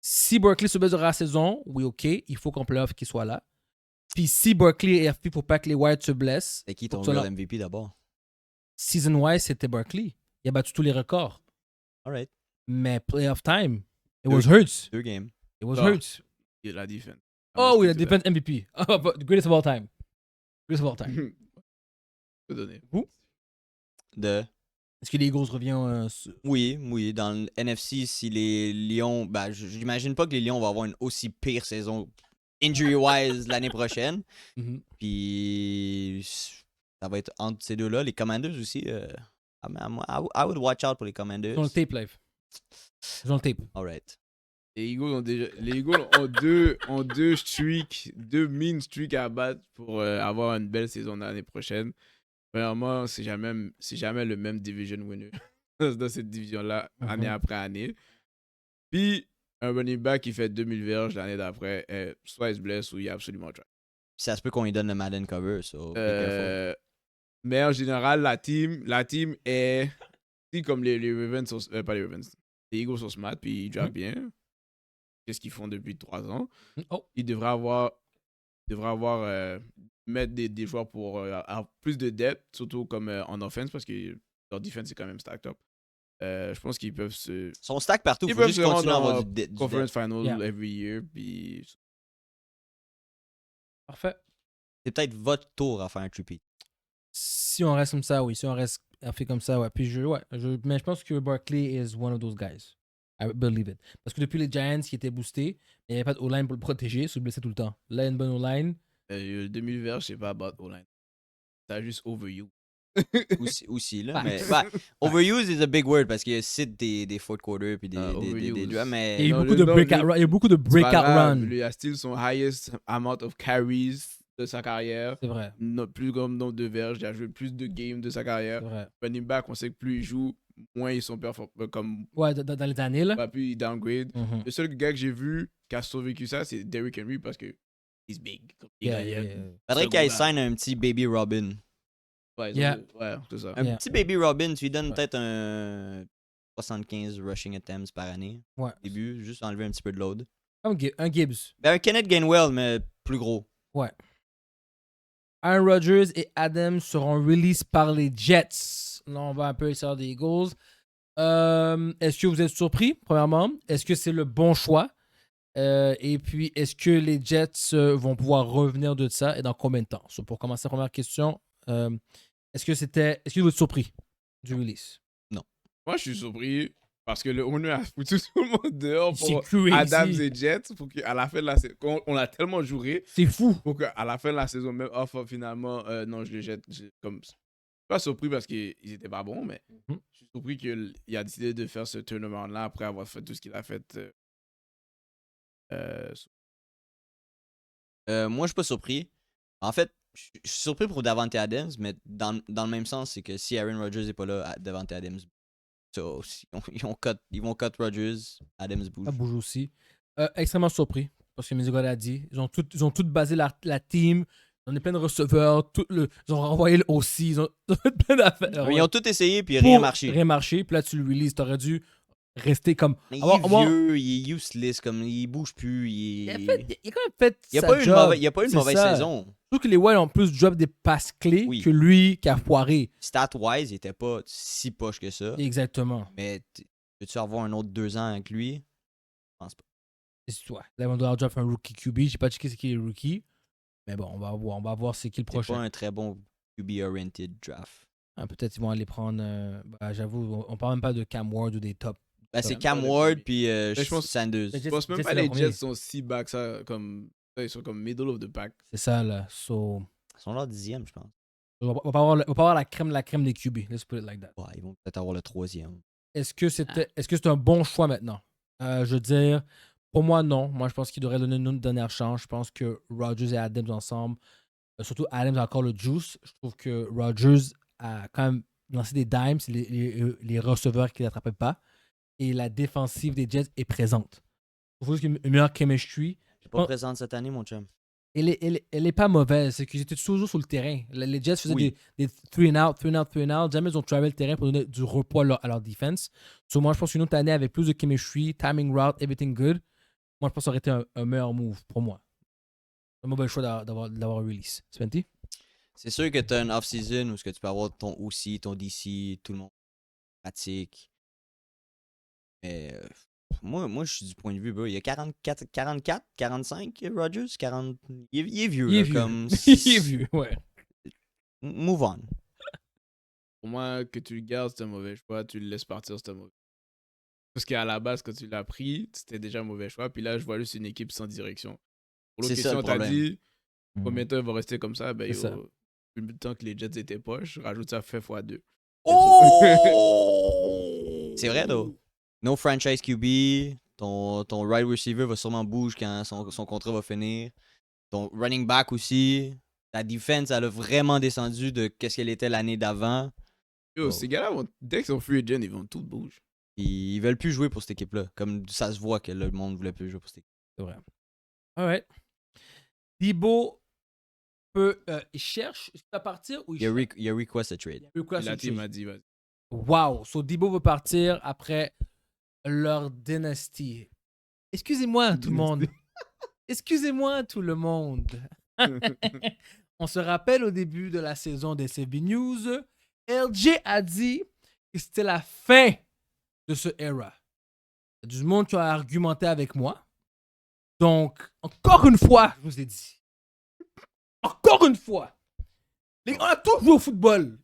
si Berkeley se blesse durant la saison, oui, OK, il faut qu'en playoff qu'il soit là. Puis si Berkeley est healthy, il ne faut pas que les Whites se blessent. C'est qui ton Pour ça, real MVP d'abord? Season-wise, c'était Berkeley. Il a battu tous les records. Alright. Mais playoff time, it was Hurts. 2 games. It was Ah. Hurts. Il a la defense. Oh oui, la defense MVP. Oh, but greatest of all time. Greatest of all time. Je peux donner. Est-ce que les Eagles reviennent Oui. Dans le NFC, si les Lions. Ben, j'imagine pas que les Lions vont avoir une aussi pire saison injury-wise l'année prochaine. Puis. Ça va être entre ces deux-là. Les Commanders aussi. I would watch out pour les Commanders. Ils ont le tape live. Ils ont le tape. Alright. Les Eagles ont deux streaks, 2 mean streaks à battre pour avoir une belle saison l'année prochaine. Vraiment, c'est jamais le même division winner dans cette division-là, année après année. Puis, un running back qui fait 2000 verges l'année d'après, soit il se blesse ou il est absolument trash. Ça se peut qu'on lui donne le Madden cover, so be careful. Mais en général, la team est... Si comme les Ravens sont... pas les Ravens. Les Eagles sont smart, puis ils draftent bien. Qu'est-ce qu'ils font depuis 3 ans. Oh. Ils devraient avoir devrait avoir mettre des joueurs pour avoir plus de depth, surtout comme en offense, parce que leur defense est quand même stacked up. Je pense qu'ils peuvent se. Son stack partout, Ils faut peuvent juste se rendre continuer à avoir en du conference depth. final Yeah. every year. Puis Parfait. C'est peut-être votre tour à faire un trippy. Si on reste comme ça, oui. Si on reste fait comme ça, ouais. Puis mais je pense que Barkley is one of those guys. I believe it. Parce que depuis les Giants qui étaient boostés, il n'y avait pas de O-line pour le protéger, il se blessait tout le temps. Là, il y a une bonne O-line. 2000 verges, je sais pas about O-line. T'as juste overuse. aussi là. Facts. Mais overuse is a big word parce qu'il y a site des fourth quarter puis des overuse. drives, mais Il y a eu non, beaucoup le- de non, breakout le- run. Il y a beaucoup de C'est pas breakout grave, run. lui a still son highest amount of carries de sa carrière. C'est vrai. Plus comme nombre de verges, il a joué plus de games de sa C'est carrière. vrai. Running back, on sait que plus il joue, moins ils sont performants. Comme Ouais, dans les années, là. plus il downgrade. Mhm. Le seul gars que j'ai vu qui a survécu ça, c'est Derrick Henry parce que he's big. Il Yeah, a- yeah, il a- yeah. faudrait ce qu'il gros-là. sign un petit baby Robin. Ouais, Yeah. ouais, c'est ça. Un Yeah. petit baby Robin, tu lui donnes Ouais. peut-être un 75 rushing attempts par année. Ouais. Au début, juste enlever un petit peu de load. Comme un Gibbs. Ben, un Kenneth Gainwell, mais plus gros. Ouais. Aaron Rodgers et Adams seront released par les Jets. Là, on va un peu essayer des Eagles. Est-ce que vous êtes surpris, premièrement? Est-ce que c'est le bon choix? Et puis, est-ce que les Jets vont pouvoir revenir de ça et dans combien de temps? So, pour commencer, première question, est-ce que vous êtes surpris du release? Moi, je suis surpris parce que le owner a foutu tout le monde dehors C'est pour crazy. Adams et Jets pour qu'à la fin de la saison, on a tellement joué C'est fou. pour qu'à la fin de la saison, même finalement, non, je le jette. Je suis pas surpris parce qu'ils étaient pas bons, mais Mhm. je suis surpris qu'il a décidé de faire ce turnaround-là après avoir fait tout ce qu'il a fait. Moi, je suis pas surpris. En fait, je suis surpris pour Davante Adams, mais dans le même sens, c'est que si Aaron Rodgers n'est pas là, Davante Adams. So, ils vont cut Rodgers, Adams bouge. Ça bouge aussi. Extrêmement surpris, parce que Mézigot l'a dit. Ils ont tout basé la team. On est plein de receveurs. Ils ont renvoyé le OC. Ils ont fait plein d'affaires. Ils ont tout essayé, puis Pour rien marché. Rien marché. Puis là, tu le releases. T'aurais dû rester comme. Mais il avoir- est avoir- vieux, il est useless, comme il bouge plus. Il a quand même fait Il a sa pas eu une job. mauvaise, il a pas eu une C'est mauvaise ça. saison. Je trouve que les Wild ont plus drop des passes clés Oui. que lui qui a foiré. Stat-wise, il était pas si poche que ça. Exactement. Mais peux-tu avoir un autre 2 ans avec lui? Je pense pas. C'est toi. Là, on doit drop un rookie QB. J'ai pas checké ce qui est rookie. Mais bon, on va voir. On va voir c'est qui le C'est prochain. pas un très bon QB-oriented draft. Ah, peut-être ils vont aller prendre. J'avoue, on parle même pas de Cam Ward ou des top. Ben, c'est même Cam pas le Ward premier. puis je pense- Sanders. Mais Je pense même Jets, pas c'est le les premier. Jets sont si bas que ça. Ils sont comme middle of the pack. C'est ça, là. So, Ils sont là 10e, je pense. on va pas avoir la crème des QB. Let's put it like that. Ouais, ils vont peut-être avoir le 3e. Est-ce que c'est un bon choix maintenant? Je veux dire, pour moi, non. Moi, je pense qu'il devrait donner une dernière chance. Je pense que Rodgers et Adams ensemble, surtout Adams a encore le juice. Je trouve que Rodgers a quand même lancé des dimes, c'est les receveurs qui ne l'attrapaient pas. Et la défensive des Jets est présente. Il faut qu'il y ait une meilleure chemistry. J'ai pas Oh. présente cette année, mon chum. Elle est pas mauvaise. C'est qu'ils étaient toujours sur le terrain. Les Jets faisaient Oui. des 3 and out. Jamais ils ont travel le terrain pour donner du repos à leur defense. So, moi, je pense qu'une autre année avec plus de chemistry, timing route, everything good, moi, je pense que ça aurait été un meilleur move pour moi. Un mauvais choix d'avoir release. Spenty? C'est sûr que tu as une off-season où ce que tu peux avoir ton OC, ton DC, tout le monde pratique. Mais moi, je suis du point de vue, bro. Il y a 44, 45, Rodgers. 40... Il est vieux. Il est là, vieux. Comme... Il est vieux, ouais. Move on. Pour moi, que tu le gardes, c'est un mauvais choix. Tu le laisses partir, c'est un mauvais choix. Parce qu'à la base, quand tu l'as pris, c'était déjà un mauvais choix. Puis là, je vois juste une équipe sans direction. Pour l'autre C'est ça, question, le t'as problème. dit combien de temps ils vont rester comme ça? Ben, C'est ça. plus de temps que les Jets étaient poches, rajoute ça fait x2. Oh! C'est vrai, though. No franchise QB. Ton wide receiver va sûrement bouger quand son contrat va finir. Ton running back aussi. La defense, elle a vraiment descendu de qu'est-ce qu'elle était l'année d'avant. Yo, Oh. ces gars-là, dès qu'ils sont free agent, ils vont tout bouger. Ils veulent plus jouer pour cette équipe-là. Comme ça se voit que le monde voulait plus jouer pour cette équipe. C'est vrai. Alright. Debo il cherche. Est-ce qu'il va partir ou il cherche? Il y a request a trade. Il request La a team trade. a dit, vas-y. Wow. So Debo veut partir après leur dynastie. Excusez-moi tout le monde. Excusez-moi tout le monde. On se rappelle au début de la saison des CB News, LJ a dit que c'était la fin de ce era. Il y a du monde qui a argumenté avec moi. Donc, encore une fois, je vous ai dit. Encore une fois. On a tous joué au football.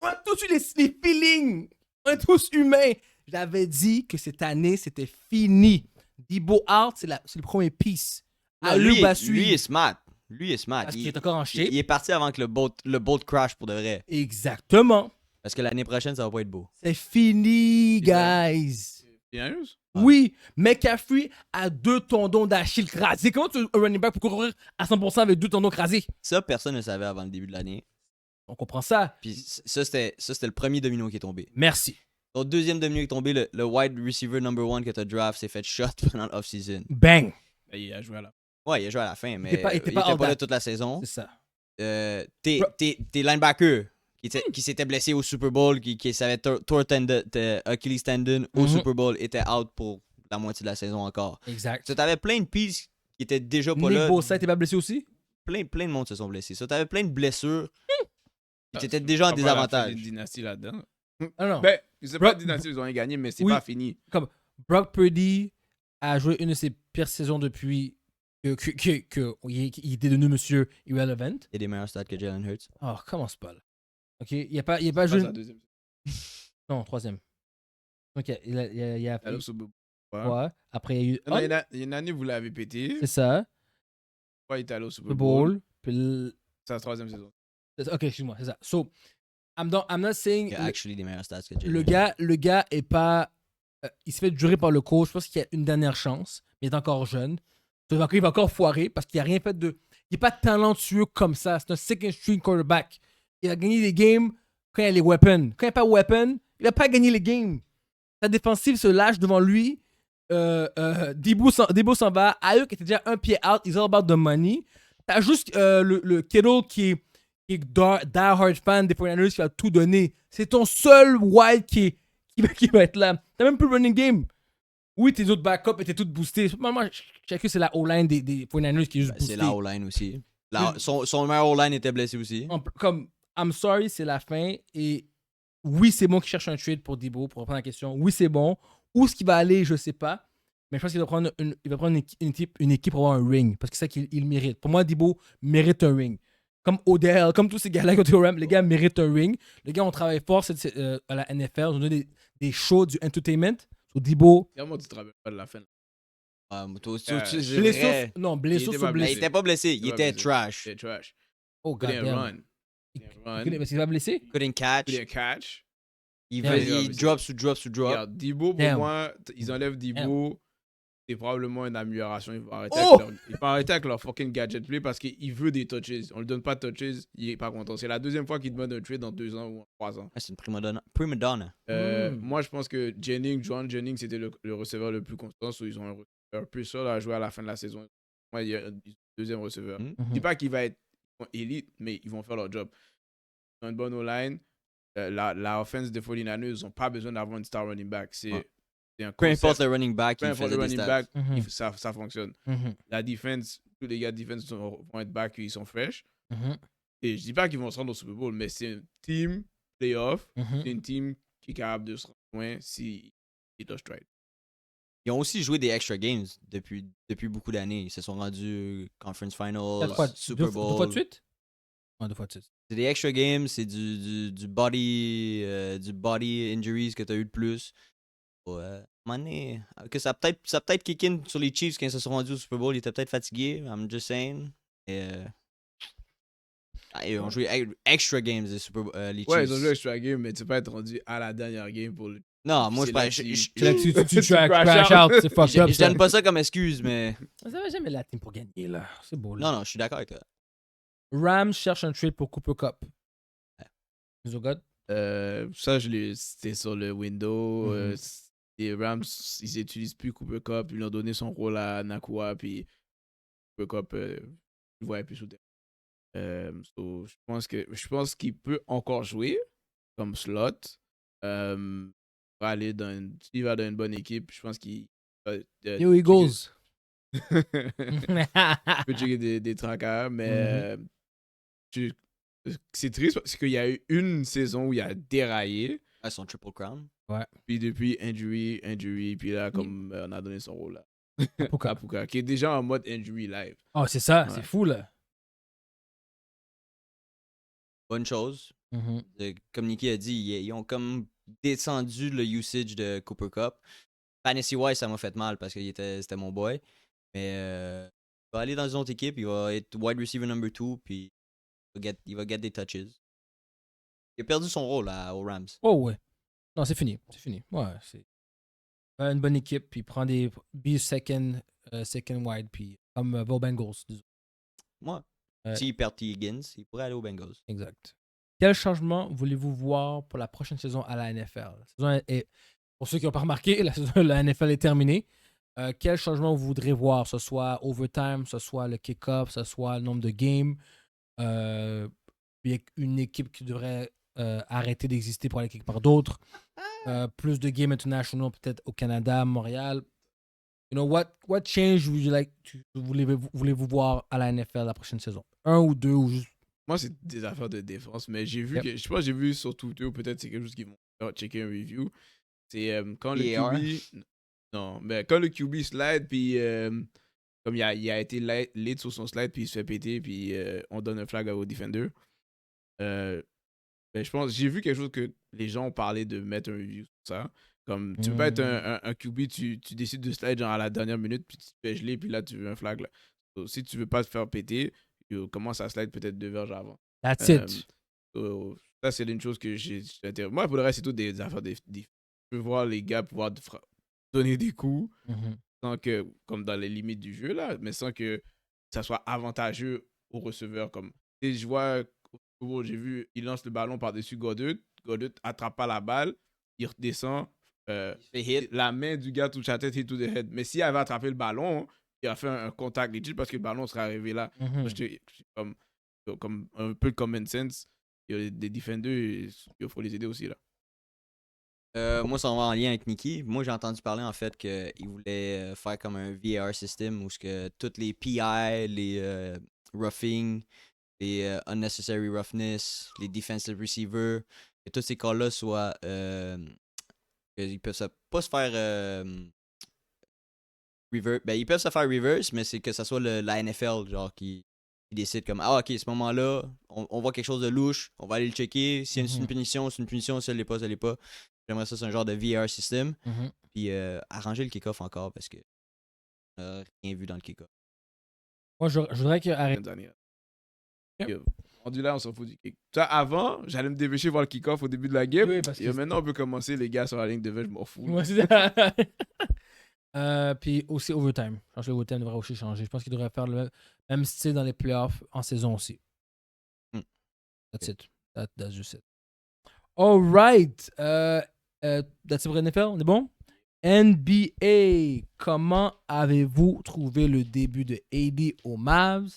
On a tous eu les feelings. On est tous humains. J'avais dit que cette année, c'était fini. Debo out, c'est le premier piece. Non, Allez, lui, Basui. lui est smart. Lui est smart. Parce qu'il est encore en shape. Il est parti avant que le boat crash pour de vrai. Exactement. Parce que l'année prochaine, ça va pas être beau. C'est fini, guys. Bien sûr. Oui, McCaffrey a 2 tendons d'Achille crasés. Comment tu un running back pour courir à 100% avec 2 tendons crasés? Ça, personne ne savait avant le début de l'année. On comprend ça. Puis ça, c'était le premier domino qui est tombé. Merci. Ton deuxième domino qui est tombé, le wide receiver number 1 que tu as draft s'est fait shot pendant l'off-season. Bang. Il a joué à la. Ouais, il a joué à la fin, mais était pas il était all pas là that. toute la saison. C'est ça. Tes linebackers qui s'étaient blessés au Super Bowl, qui s'avaient tore Achilles tendon au Mhm. Super Bowl, étaient out pour la moitié de la saison encore. Exact. Tu avais plein de pieces qui étaient déjà pas Nick là. Bosa, t'es pas blessé aussi? Plein de monde se sont blessés. Tu avais plein de blessures. Puis t'étais déjà en Pas la fin désavantage. d'une dynastie là-dedans. Ah non. Ben, c'est pas Brock- une dynastie, ils ont gagné, mais c'est Oui. pas fini. Brock Purdy a joué une de ses pires saisons depuis qu'il était devenu Monsieur Irrelevant. Il y a des meilleurs stats que Jalen Hurts. Oh, commence pas là. OK, il a pas Pas joué... sa deuxième. Non, 3e. OK, il a Il a fait... le Super Bowl. Ouais. Après, il y a eu... Non, il y a une année, vous l'avez pété. C'est ça. Ouais, il est allé au Super Le Bowl. Bowl. Puis C'est sa 3e saison. OK, excuse-moi, c'est ça. So, I'm not saying... Il y a actually des meilleurs stats que Jalen Le Hurts. le gars est pas... il se fait durer par le coach. Je pense qu'il y a une dernière chance. Mais il est encore jeune. Donc, il va encore foirer parce qu'il n'a rien fait de... Il n'est pas talentueux comme ça. C'est un second string quarterback. Il a gagné des games quand il y a les weapons. Quand il n'y a pas de weapon, il n'a pas gagné les games. Sa défensive se lâche devant lui. Debo s'en va. Ayuk était déjà un pied out. He's all about the money. T'as juste le Kittle qui est die-hard fan des 49ers qui va tout donner. C'est ton seul wild qui va être là. T'as même plus le running game. Oui, tes autres backups étaient tous boostés. Moi, je sais que c'est la O-line des 49ers qui est juste Ben, boostée. c'est la O-line aussi. Son meilleur O-line était blessé aussi. Comme, I'm sorry, c'est la fin. Et oui, c'est bon qu'il cherche un trade pour Debo, pour reprendre la question. Oui, c'est bon. Où est-ce qu'il va aller, je sais pas. Mais je pense qu'il va prendre une équipe pour avoir un ring. Parce que c'est ça qu'il mérite. Pour moi, Debo mérite un ring. Comme Odell, comme tous ces gars-là qui ont été au Rams, les gars méritent un ring. Les gars ont travaillé fort à la NFL. Ils ont donné des shows, du entertainment. Sur Debo. Comment tu te rappelles pas de la fin? Toi aussi, Blessure- blessure. Blessure était sur pas Il blessure. était pas blessé, il était trash. C'est trash. Oh, Couldn't goddamn. run. Parce qu'il est pas blessé? Couldn't catch. Couldn't catch. Il Yeah. drop sous drop sous drop. Regarde, Debo, pour Damn. moi, ils enlèvent Debo. C'est probablement une amélioration. Ils vont arrêter, Oh! ils vont arrêter avec leur fucking gadget play parce qu'il veut des touches. On lui donne pas de touches, il est pas content. C'est la deuxième fois qu'il demande un trade dans 2 ans ou 3 ans. Ah, c'est une prima donna. Moi, je pense que John Jennings, c'était le receveur le plus constant. So ils ont un receveur plus seul à jouer à la fin de la saison. Moi, il y a un deuxième receveur. Mm. Je dis pas qu'il va être élite, mais ils vont faire leur job. Ils ont une bonne O-line. La offense des 49ers, ils n'ont pas besoin d'avoir une star running back. C'est un Peu concept. importe le running back, Peu il importe faisait le des running stats. back, Mhm. ça fonctionne. Mhm. La defense, tous les gars de defense vont être back, ils sont fresh. Mhm. Et je dis pas qu'ils vont se rendre au Super Bowl, mais c'est une team playoff. Mhm. C'est une team qui est capable de se rendre loin si il doit strike. Ils ont aussi joué des extra games depuis beaucoup d'années. Ils se sont rendus Conference Finals, Quoi, Super deux Bowl. fois de suite? Ouais, 2 fois de suite. C'est des extra games, c'est du body injuries que tu as eu de plus. Ouais. À un moment donné, que ça a peut-être kick in sur les Chiefs quand ils se sont rendus au Super Bowl. Ils étaient peut-être fatigués, I'm just saying. Et, ils ont joué extra games les Chiefs. Ouais, ils ont joué extra game, mais tu peux pas être rendu à la dernière game pour le. Non, moi C'est je là pas. que C'est là que tu Tu crash crash out, c'est fucked up. Je donne pas ça comme excuse, mais. Ça va jamais la team pour gagner, là. C'est beau, là. Non, je suis d'accord avec toi. Rams cherche un trade pour Cooper Cup. Miso God? Ça, c'était sur le window. Mhm. Les Rams, ils utilisent plus Cooper Cup. Ils lui ont donné son rôle à Nakua. Puis Cooper Cup, il voyait plus sous terre. So, je pense qu'il peut encore jouer comme slot. S'il va dans une bonne équipe, je pense qu'il. Yo, Eagles. Tu peux checker des trackers, mais tu- c'est triste parce qu'il y a eu une saison où il a déraillé. Ah, son Triple Crown. Puis depuis, injury, puis là, comme on a donné son rôle là. Pourquoi? À Puka, qui est déjà en mode injury live. Oh, c'est ça, Ouais. c'est fou, là. Bonne chose. Comme Nicky a dit, ils ont comme descendu le usage de Cooper Cup. Fantasy Wise, ça m'a fait mal parce que c'était mon boy. Mais il va aller dans une autre équipe, il va être wide receiver number 2, puis il va get des touches. Il a perdu son rôle aux Rams. Oh, ouais. Non, c'est fini. C'est fini. Ouais, c'est une bonne équipe, puis prend des be second wide, puis comme vos Bengals, disons. Moi, Ouais. s'il perd T. Higgins, il pourrait aller aux Bengals. Exact. Quel changement voulez-vous voir pour la prochaine saison à la NFL? La saison pour ceux qui n'ont pas remarqué, la saison de la NFL est terminée. Quel changement vous voudrez voir? Que ce soit overtime, que ce soit le kick-off, que ce soit le nombre de games. Puis une équipe qui devrait arrêter d'exister pour aller quelque part d'autre. Plus de games internationaux peut-être au Canada, Montréal. You know, what change would you like voulez-vous voir à la NFL la prochaine saison? Un ou deux ou juste... Moi, c'est des affaires de défense, mais j'ai vu que, je sais pas, j'ai vu sur Twitter, ou peut-être c'est quelque chose qu'ils vont checker un review. C'est quand le PAR? QB. Non, mais quand le QB slide, puis comme il a été late sur son slide, puis il se fait péter, puis on donne un flag au defender. Ben, je pense, j'ai vu quelque chose que les gens ont parlé de mettre un review sur ça. Comme, tu peux pas être un QB, tu décides de slide genre à la dernière minute, puis tu te fais geler, puis là, tu veux un flag. Là. So, si tu veux pas te faire péter, commence à slide peut-être 2 verges avant. That's it. Ça, c'est une chose que j'ai intéressé. Moi, pour le reste, c'est tout des affaires je peux voir les gars pouvoir donner des coups sans que, comme dans les limites du jeu, là, mais sans que ça soit avantageux au receveur. Comme, je vois, j'ai vu, il lance le ballon par-dessus Goddard. Goddard attrape pas la balle, il redescend. Il se fait hit. La main du gars touche la tête, hit to the head. Mais s'il avait attrapé le ballon, il a fait un contact legit parce que le ballon serait arrivé là. Moi, j'étais comme un peu de common sense. Il y a des defenders, il faut les aider aussi là. Moi, ça va en lien avec Nicky. Moi, j'ai entendu parler en fait qu'il voulait faire comme un VAR system où toutes les PI, les roughing, les unnecessary roughness, les defensive receivers, que tous ces cas-là soient. Ils peuvent pas se faire. Reverse. Ben, ils peuvent se faire reverse, mais c'est que ça soit la NFL genre qui décide comme ah ok, à ce moment-là, on voit quelque chose de louche, on va aller le checker. Si c'est une punition, c'est une punition. Si elle l'est pas, ça l'est pas. J'aimerais ça, c'est un genre de VR system. Puis arranger le kick-off encore parce que on n'a rien vu dans le kick-off. Moi, je voudrais qu'il arrête. Rendu là, on s'en fout du kick. Ça, avant, j'allais me dépêcher voir le kick-off au début de la game. Oui, parce que maintenant, on peut commencer, les gars, sur la ligne de vue, je m'en fous. Ouais, c'est ça. Puis aussi overtime. Je pense que l'overtime devrait aussi changer. Je pense qu'il devrait faire le même style dans les playoffs en saison aussi. That's it. That's just it. All right. That's it pour NFL. On est bon? NBA. Comment avez-vous trouvé le début de AD aux Mavs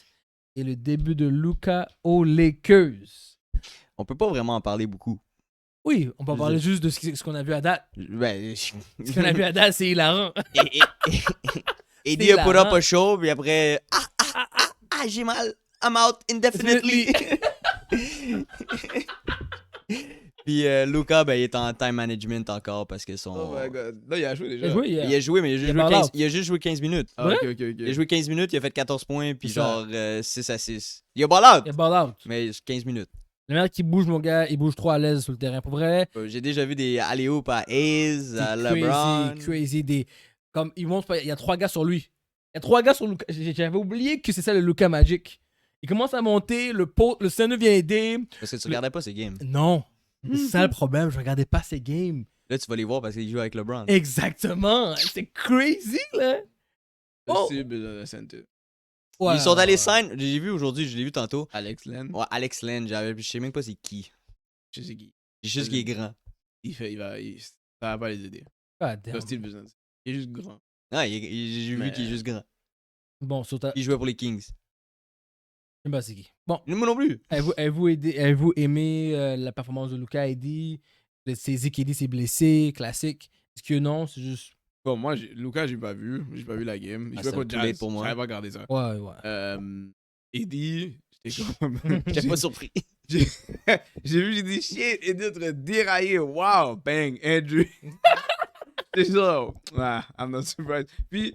et le début de Luka aux Lakers? On peut pas vraiment en parler beaucoup. Oui, on peut parler juste de ce qu'on a vu à date. Ben, Ce qu'on a vu à date, c'est hilarant. AD a put up a show, puis après, j'ai mal, I'm out indefinitely. Puis Luka, ben, il est en time management encore parce que son. Oh my god. Là, il a joué déjà. Il a joué, mais il a juste joué 15 minutes. Ah, ok. Il a joué 15 minutes, il a fait 14 points, puis genre 6-6. Il a ball out. Il a ball out. Mais 15 minutes. Le mec qui bouge, mon gars, il bouge trop à l'aise sur le terrain. Pour vrai. J'ai déjà vu des alley-oops à Hayes, à LeBron. Crazy. Comme, il monte, il y a 3 gars sur lui. Il y a 3 gars sur Luka. J'avais oublié que c'est ça le Luka Magic. Il commence à monter, le scène vient aider. Parce que tu regardais pas ces games. Non. C'est ça le problème, je regardais pas ces games. Là, tu vas les voir parce qu'il joue avec LeBron. Exactement. C'est crazy, là. C'est besoin d'un center. Ouais, ils sont allés sign. J'ai vu aujourd'hui, je l'ai vu tantôt. Alex Len. Ouais, Alex Len. Je sais même pas c'est qui. Je sais qui. J'ai juste qu'il est grand. Ça va pas les aider. Steve besoin. Il est juste grand. Ah, j'ai vu qu'il est juste grand. Bon, il jouait pour les Kings. Je sais pas c'est qui. Bon. Moi non plus. Avez-vous aimé la performance de Luka AD? C'est KD s'est blessé, classique. Est-ce que non? C'est juste. Bon, moi, Luka, j'ai pas vu. J'ai pas vu la game. Ah, Je c'est pas contre too late Jazz. pour moi. J'avais pas regardé ça. Ouais, ouais. Eddie, j'étais comme. J'étais pas surpris. J'ai vu, j'ai dit shit, Eddie est en train de dérailler. Wow, bang, Andrew. C'est genre, ah, I'm not surprised. Puis,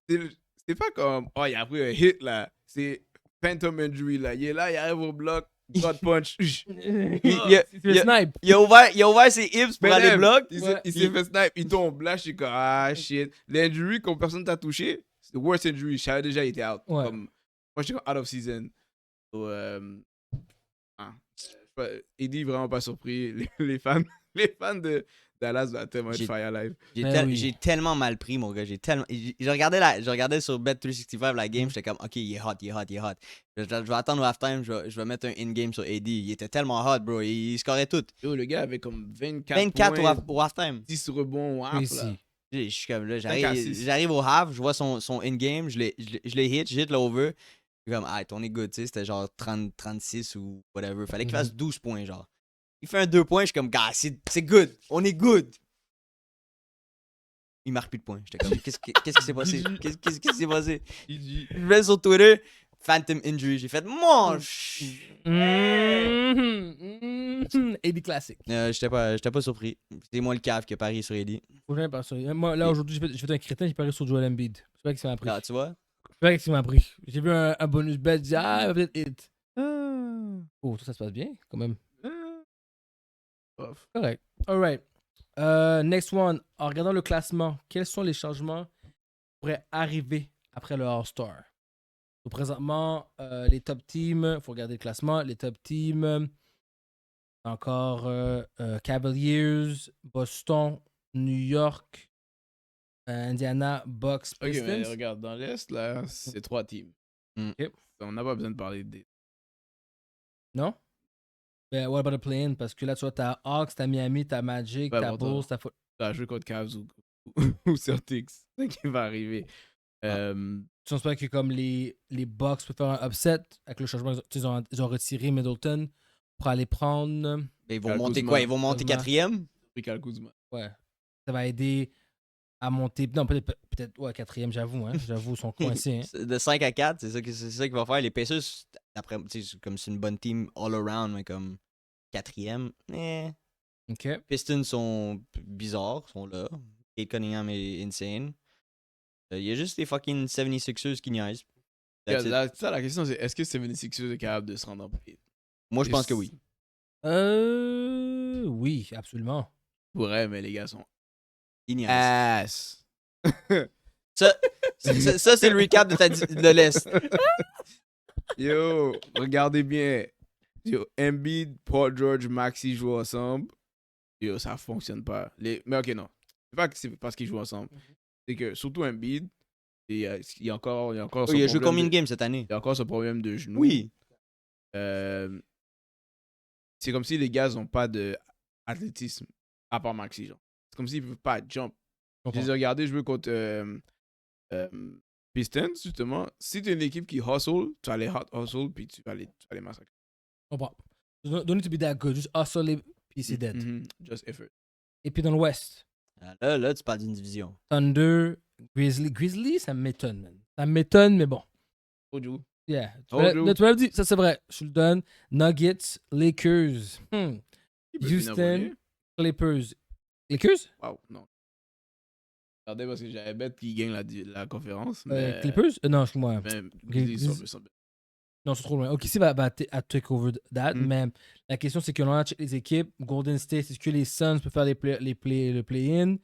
c'est pas comme, oh, il a pris un hit là. C'est Phantom Injury là. Il est là, il arrive au bloc, God punch. C'est le snipe. Il a ouvert ses hips pour aller bloc. Il s'est fait snipe, il tombe. Là, je suis comme, ah shit. L'injury, comme personne t'a touché, c'est the worst injury. Je savais déjà, il était out. Ouais. Comme, moi, j'étais comme out of season. So, Eddie, vraiment pas surpris. Les fans de Dallas vont tellement être fire live. J'ai tellement mal pris, mon gars. Je regardais sur Bet365 la game, j'étais comme, ok, il est hot. Je vais attendre au halftime, je vais mettre un in-game sur AD. Il était tellement hot, bro. Il scorait tout. Yo, le gars avait comme 24 24 points, au halftime. 10 rebonds au half, Oui, là. Je suis comme là, 5 à 6. j'arrive au half, je vois son in-game, je l'ai hit, je hit l'over. Je suis comme, ah, on est good, tu sais, c'était genre 36 ou whatever. Fallait qu'il fasse 12 points, genre. Il fait un 2 points, je suis comme, gars, c'est good, on est good. Il marque plus de points. J'étais comme, qu'est-ce qui s'est passé? Qu'est-ce qui s'est passé? Je vais sur Twitter, Phantom Injury. J'ai fait, mange! AD classique. J'étais pas surpris. C'était moi le cave qui a parié sur AD. Faut jamais parier sur- Moi, là, aujourd'hui, j'ai fait un crétin, j'ai parié sur Joel Embiid. C'est pas que ça m'a pris. Ah, tu vois? C'est pas que ça m'a pris. J'ai vu un bonus bet, j'ai dit, ah, il va peut-être hit. Oh, tout ça se passe bien, quand même. Off. Correct. Alright. Next one. En regardant le classement, quels sont les changements qui pourraient arriver après le All-Star? Donc, présentement, les top teams, il faut regarder le classement. Les top teams, encore Cavaliers, Boston, New York, Indiana, Bucks, Ok, Pistons. mais regarde, dans l'Est, là, c'est 3 teams. Ok. On n'a pas besoin de parler des. Non? Ben, what about the play-in? Parce que là, tu vois, t'as Hawks, t'as Miami, t'as Magic, Ouais, t'as bon, Bulls, t'as... T'as joué contre Cavs ou Celtics. C'est ça qui va arriver. Tu penses pas que comme les Bucks peuvent faire un upset avec le changement, ils ont retiré Middleton pour aller prendre... Ils vont Kyle monter Kuzma. quoi? Ils vont monter Kuzma. 4e? Kyle Kuzma. Ouais. Ça va aider à monter... Non, peut-être ouais, 4e, j'avoue. Hein. J'avoue, ils sont coincés. Hein. De 5 à 4, c'est ça qu'il va faire. Les Pacers, après, comme c'est une bonne team all around, mais comme 4e, OK. Pistons sont bizarres, sont là. Kate Cunningham est insane. Il y a juste les fucking 76ers qui niaisent. That's it. La question, c'est est-ce que 76ers est capable de se rendre en play? Moi, je pense que oui. Oui, absolument. Pourrait, mais les gars sont Ils niaisent. ass. Ça, c'est le recap de l'Est. Yo, regardez bien. Yo, Embiid, Paul George, Maxi jouent ensemble. Yo, ça fonctionne pas. Mais ok, non. C'est pas que c'est parce qu'ils jouent ensemble. C'est que, surtout Embiid, il y a encore Il ce a joué problème combien de de- games cette année? il y a encore ce problème de genou. Oui. C'est comme si les gars n'ont pas d'athlétisme, à part Maxi, genre. C'est comme s'ils ne peuvent pas jump. Je les ai regardés jouer contre Pistons, justement. Si tu es une équipe qui hustle, tu vas les hustle, puis tu vas les massacrer. Je comprends. Don't need to be that good. Juste hustle et puis c'est dead. Just effort. Et puis dans l'Ouest, Là, tu parles d'une division. Thunder, Grizzly. Grizzly, ça m'étonne, man. Ça m'étonne, mais bon. Ojo. Yeah. Oh, Joe. Tu m'as dit, ça c'est vrai. Je le donne. Nuggets, Lakers. Qui peut finir Houston, premier? Clippers. Lakers? Wow, non. Regardez parce que j'avais bête qui gagne la conférence. Mais, Clippers? Non, excuse-moi. mais Grizzlies. Grizzlies sont bien. Non, c'est trop loin. OKC va take over that, Mm. mais la question c'est que l'on a check les équipes. Golden State, est-ce que les Suns peuvent faire le play-in?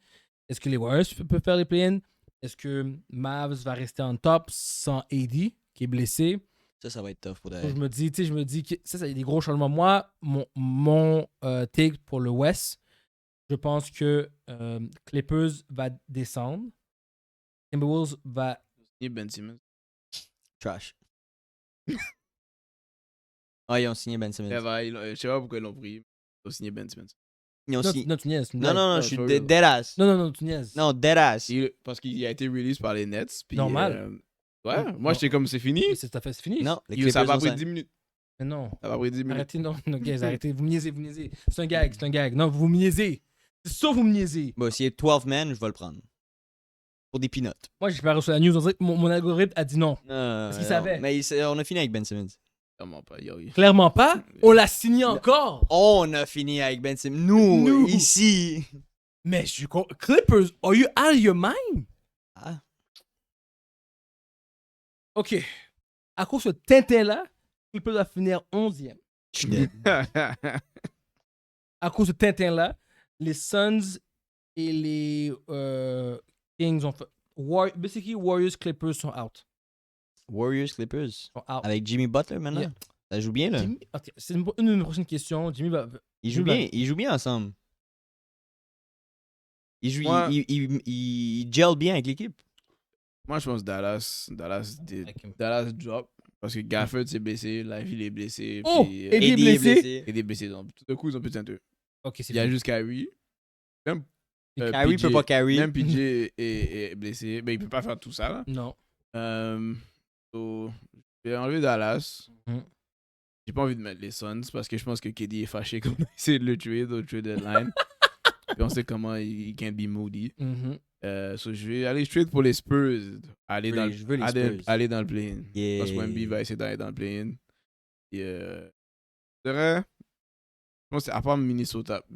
Est-ce que les Warriors peuvent faire les play-in? Est-ce que Mavs va rester en top sans AD qui est blessé? Ça va être tough pour Donc, d'ailleurs. je me dis que ça y a des gros changements. Moi, mon take pour le West, je pense que Clippers va descendre. Timberwolves va... Signé Ben Simmons. Trash. Ah, ils ont signé Ben Simmons. Je sais pas pourquoi ils l'ont pris. Ils ont signé Ben Simmons. Ils ont signé... Non, tu niaises. tu Non, niaises. non, Non, je suis for real. deadass. Non, tu niaises. Non, deadass. Parce qu'il a été release par les Nets. Puis, Normal. Ouais, Non. moi j'étais comme c'est fini. Mais c'est fini. Non, les Yo, ça Clippers va ont pris signé. 10 minutes. Mais non. Ça va pris 10 minutes. Arrêtez, non, guys, arrêtez. Vous me niaisez. C'est un gag. Non, vous me niaisez. C'est ça, vous me niaisez. Bon, s'il est 12 men, je vais le prendre. pour des peanuts. Moi, j'ai pas reçu la news. On dirait que mon algorithme a dit non. Parce qu'il savait. Mais on a fini avec Ben Simmons. Comment pas, yo. Clairement pas. On l'a signé encore. On a fini avec Ben Simmons. Nous. Ici. Mais je suis Clippers, are you out of your mind? Ah. OK. À cause de ce Tintin-là, Clippers va finir 11e. Je suis dead. À cause de Tintin-là, les Suns et les Kings ont fait... Basically, Warriors, Clippers sont out. Warriors, Clippers. Sont out. Avec Jimmy Butler maintenant. Yeah. Ça joue bien, là. Jimmy... OK, c'est une de mes prochaines questions. Jimmy va... Ils jouent bien ensemble. Moi- Ils gèlent bien avec l'équipe. Moi, je pense Dallas drop. Parce que Gafford s'est blessé, Lively il est blessé. Oh! Puis, Eddie est blessé. il est blessé. Donc, tout d'un coup, ils ont plus de ceinture. OK, c'est Il y a fini. juste Kyrie. Même, Kyrie PJ peut pas carry. Même PJ est blessé. Mais il peut pas faire tout ça, là. Non. So, je vais enlever Dallas. Mhm. J'ai pas envie de mettre les Suns parce que je pense que KD est fâché comme il essaie de le tuer au trade deadline. Puis on sait comment il can be moody. Mhm. So je vais aller straight pour les Spurs. Je veux les Spurs. Aller dans le play-in. Yeah. Parce que Wemby va essayer d'aller dans le play-in. Et je dirais, je pense à part Minnesota. Je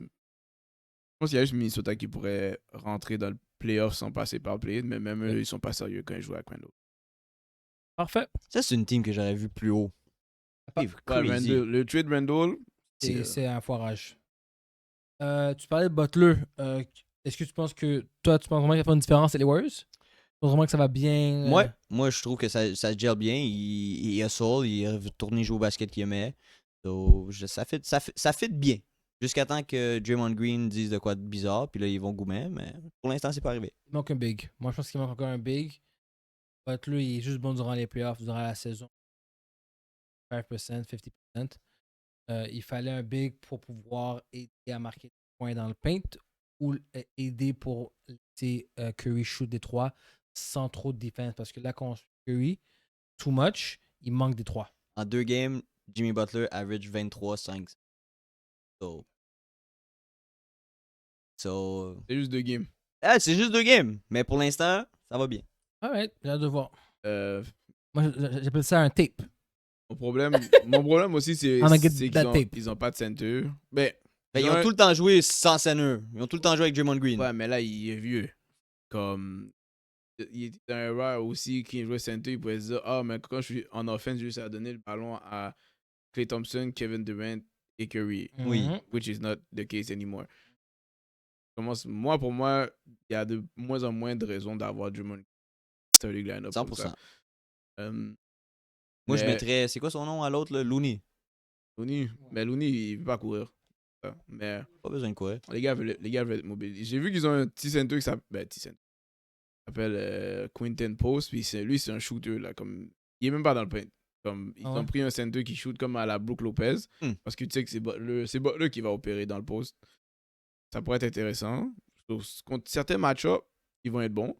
pense qu'il y a juste Minnesota qui pourrait rentrer dans le playoff sans passer par le play-in, mais même eux, ils sont pas sérieux quand ils jouent à Randall. Parfait. Ça, c'est une team que j'aurais vu plus haut. Crazy. Le trade Randall, C'est un foirage. Tu parlais de Butler. Est-ce que tu penses que toi, tu penses vraiment qu'il va faire une différence avec les Warriors? Tu penses vraiment que ça va bien? Moi, je trouve que ça se gèle bien. Il hustle, il est retourné jouer au basket qu'il aimait. So, ça fit bien. Jusqu'à temps que Draymond Green dise de quoi de bizarre, puis là, ils vont goumer, mais pour l'instant, c'est pas arrivé. Il manque un big. Moi, je pense qu'il manque encore un big. Butler, il est juste bon durant les playoffs, durant la saison. 5%, 50%. Il fallait un big pour pouvoir aider à marquer des points dans le paint ou aider pour laisser Curry shoot des 3 sans trop de défense. Parce que là, quand on shoot Curry, too much, il manque des 3. En 2 games, Jimmy Butler average 23-5. So... c'est juste 2 games. Ah, c'est juste 2 games, mais pour l'instant, ça va bien. Alright, j'ai hâte de voir. Euh, Moi, j'appelle ça un tape. mon problème aussi, c'est I'm gonna get qu'ils that tape. ils ont pas de ceinture. Ben, Ils ont tout le temps joué sans Senner. Ils ont tout le temps joué avec Draymond Green. ouais, mais là, il est vieux. Comme. Il était dans un rare aussi qui jouait ceinture. Il pouvait se dire, ah, mais quand je suis en offense, juste à donner le ballon à Klay Thompson, Kevin Durant et Curry. Oui. Mhm. Which is not the case anymore. Pour moi, il y a de moins en moins de raisons d'avoir Draymond starting line-up. 100%. Moi, je mettrais... C'est quoi son nom à l'autre, là? Looney. Looney. Mais Looney, il veut pas courir. Mais Pas besoin de courir. les gars veulent être mobiles. J'ai vu qu'ils ont un petit ceinture qui s'appelle Quinton Post. Puis lui, c'est un shooter. Là, comme, il est même pas dans le paint. Comme, ils ont pris un ceinture qui shoot comme à la Brook Lopez. Parce que tu sais que c'est Butler qui va opérer dans le post. Ça pourrait être intéressant. Contre certains match-ups, ils vont être bons.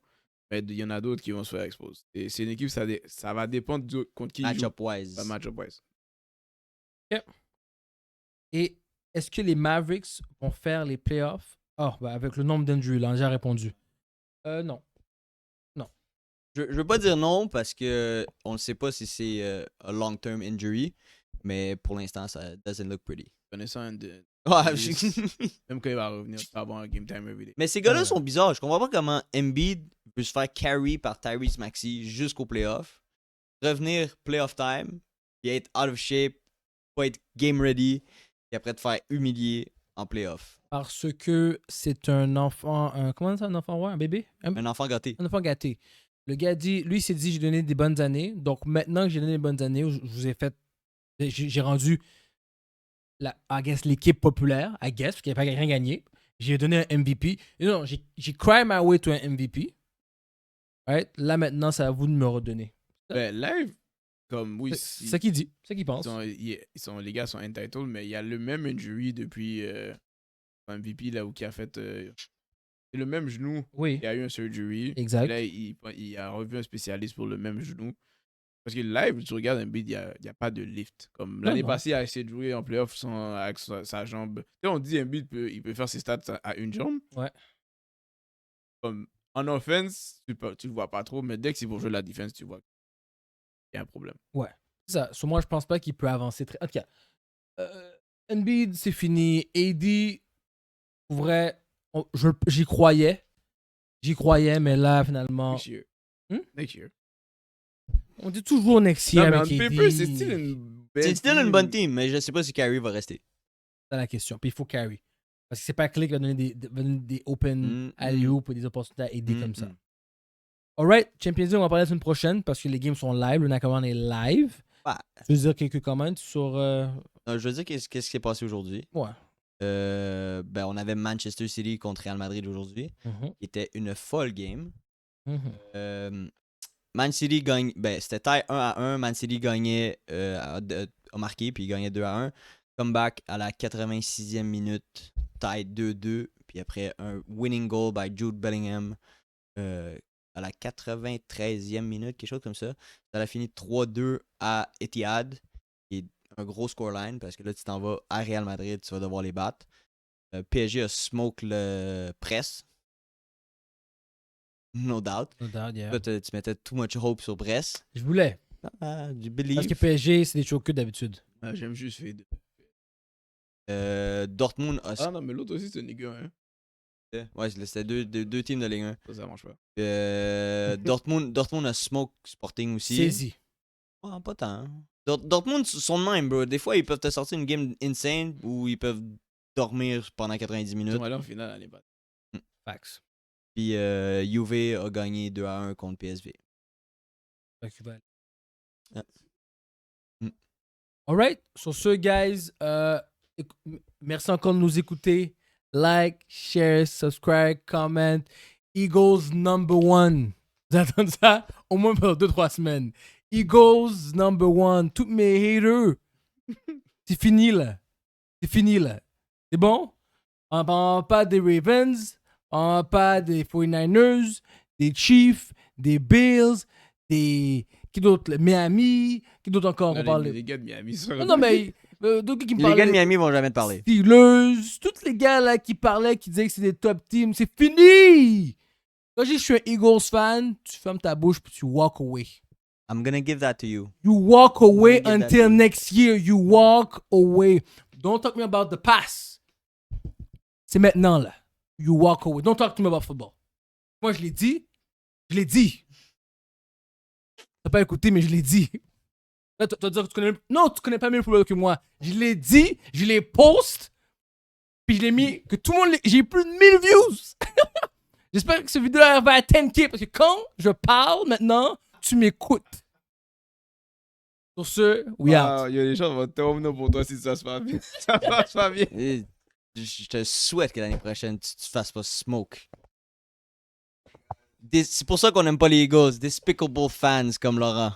Mais il y en a d'autres qui vont se faire expose. Et c'est une équipe, ça va dépendre contre qui ils jouent. Match-up wise. Match-up wise. Okay. Et est-ce que les Mavericks vont faire les playoffs? Oh, ben avec le nombre d'injuries, là, j'ai répondu. Non. Je veux pas dire non parce que on ne sait pas si c'est a long-term injury, mais pour l'instant, ça doesn't look pretty. Connaissant un de. Ouais, Même quand il va revenir, tu vas avoir un game time every day. mais ces gars-là sont bizarres. Je comprends pas comment Embiid peut se faire carry par Tyrese Maxey jusqu'au playoff, revenir playoff time, puis être out of shape, pas être game ready, et après te faire humilier en playoff. Parce que c'est un enfant. Comment ça, un enfant? Ouais, un bébé? Un enfant gâté. Un enfant gâté. Le gars dit, lui, il s'est dit, j'ai donné des bonnes années. Donc maintenant que j'ai donné des bonnes années, je vous ai fait. J'ai rendu l'équipe populaire, I guess, parce qu'il n'y avait pas rien gagné. J'ai donné un MVP. Et non, j'ai cry my way to un MVP. Right? Là, maintenant, c'est à vous de me redonner. Ben, live, comme, oui. C'est ça qu'il dit. C'est ça qu'il pense. Les gars sont entitled, mais il y a le même injury depuis MVP, là, où qui a fait. C'est le même genou. Oui. Il y a eu un surgery. Exact. Et là, il a revu un spécialiste pour le même genou. Parce que live, tu regardes Embiid, il n'y a pas de lift. Comme l'année passée, il a essayé de jouer en playoff avec sa jambe. Tu sais, on dit Embiid, il peut faire ses stats à une jambe. Ouais. Comme, En offense, tu le vois pas trop, mais dès que c'est pour jouer la défense, tu vois qu'il y a un problème. C'est ça. Sur moi, je pense pas qu'il peut avancer très. En tout cas, Embiid, c'est fini. AD, pour vrai, j'y croyais. J'y croyais, mais là, finalement. Next year. Hmm? Next year. On dit toujours next year Non, mais avec on AD. paper, c'est still une belle C'est still une team. bonne team, mais je sais pas si Kyrie va rester. C'est la question. Puis il faut carry. Parce que c'est pas Clay qui va donner des open Mm, alley-oop ou des opportunités à aider comme ça. mm. Alright, Champions League, on va parler la semaine prochaine parce que les games sont live. Le Nakaman est live. Ouais. Tu veux dire quelques comments sur. Je veux dire, qu'est-ce qui s'est passé aujourd'hui? Ouais. On avait Manchester City contre Real Madrid aujourd'hui, qui était une folle game. Man City gagne. C'était tie 1-1. Man City gagnait, a marqué, puis il gagnait 2-1. Comeback à la 86e minute, tie 2-2. Puis après, un winning goal by Jude Bellingham à la 93e minute, quelque chose comme ça. Ça a fini 3-2 à Etihad, qui est un gros scoreline, parce que là, tu t'en vas à Real Madrid, tu vas devoir les battre. PSG a smoke le press. No doubt. No doubt, yeah. Là, tu mettais too much hope sur Brest. Je voulais. Du believe. Parce que PSG, c'est des chokers d'habitude. Ah, j'aime juste Fade. Dortmund a... Ah non, mais l'autre aussi, c'est une Ligue 1. Hein. Ouais, c'était deux teams de Ligue 1. Ça marche pas. Dortmund a smoke Sporting aussi. Saisi. Ouais, pas tant. Hein. Dortmund sont de même, bro. Des fois, ils peuvent te sortir une game insane ou ils peuvent dormir pendant 90 Ils minutes. sont allés en finale à les battre. Facts. Puis Juve a gagné 2-1 contre PSV. Yeah. Alright. Sur ce, guys, merci encore de nous écouter. Like, share, subscribe, comment. Eagles #1. Vous attendez ça au moins pour 2-3 semaines. Eagles #1. Tous mes haters. C'est fini là. C'est fini là. C'est bon? On parle pas des Ravens. On parle pas des 49ers. Des Chiefs. Des Bills. Des... Qui d'autre? Miami. Qui d'autre encore? Non, On parle... les gars de Miami sont... Non, mais... d'autres qui me Les parlaient... gars de Miami vont jamais te parler. Steelers. Tous les gars là qui parlaient, qui disaient que c'est des top teams. C'est fini! Quand je dis que je suis un Eagles fan, tu fermes ta bouche puis tu walk away. I'm gonna give that to you. You walk away I'm gonna give that until to you. next year. You walk away. Don't talk to me about the past. C'est maintenant, là. You walk away. Don't talk to me about football. Moi, je l'ai dit. Je l'ai dit. T'as pas écouté, mais je l'ai dit. Là, tu vas dire que tu connais... Non, tu connais pas mieux le football que moi. Je l'ai dit, je l'ai post, puis je l'ai mis... Que tout le monde... J'ai plus de 1000 views. J'espère que cette vidéo va à 10K, parce que quand je parle maintenant, tu m'écoutes. Sur ce, we out. Il y a des gens qui vont terminer pour toi si ça se passe bien. Ça passe pas bien. Et je te souhaite que l'année prochaine, tu te fasses pas smoke. C'est pour ça qu'on aime pas les Eagles. Despicable fans comme Laurent.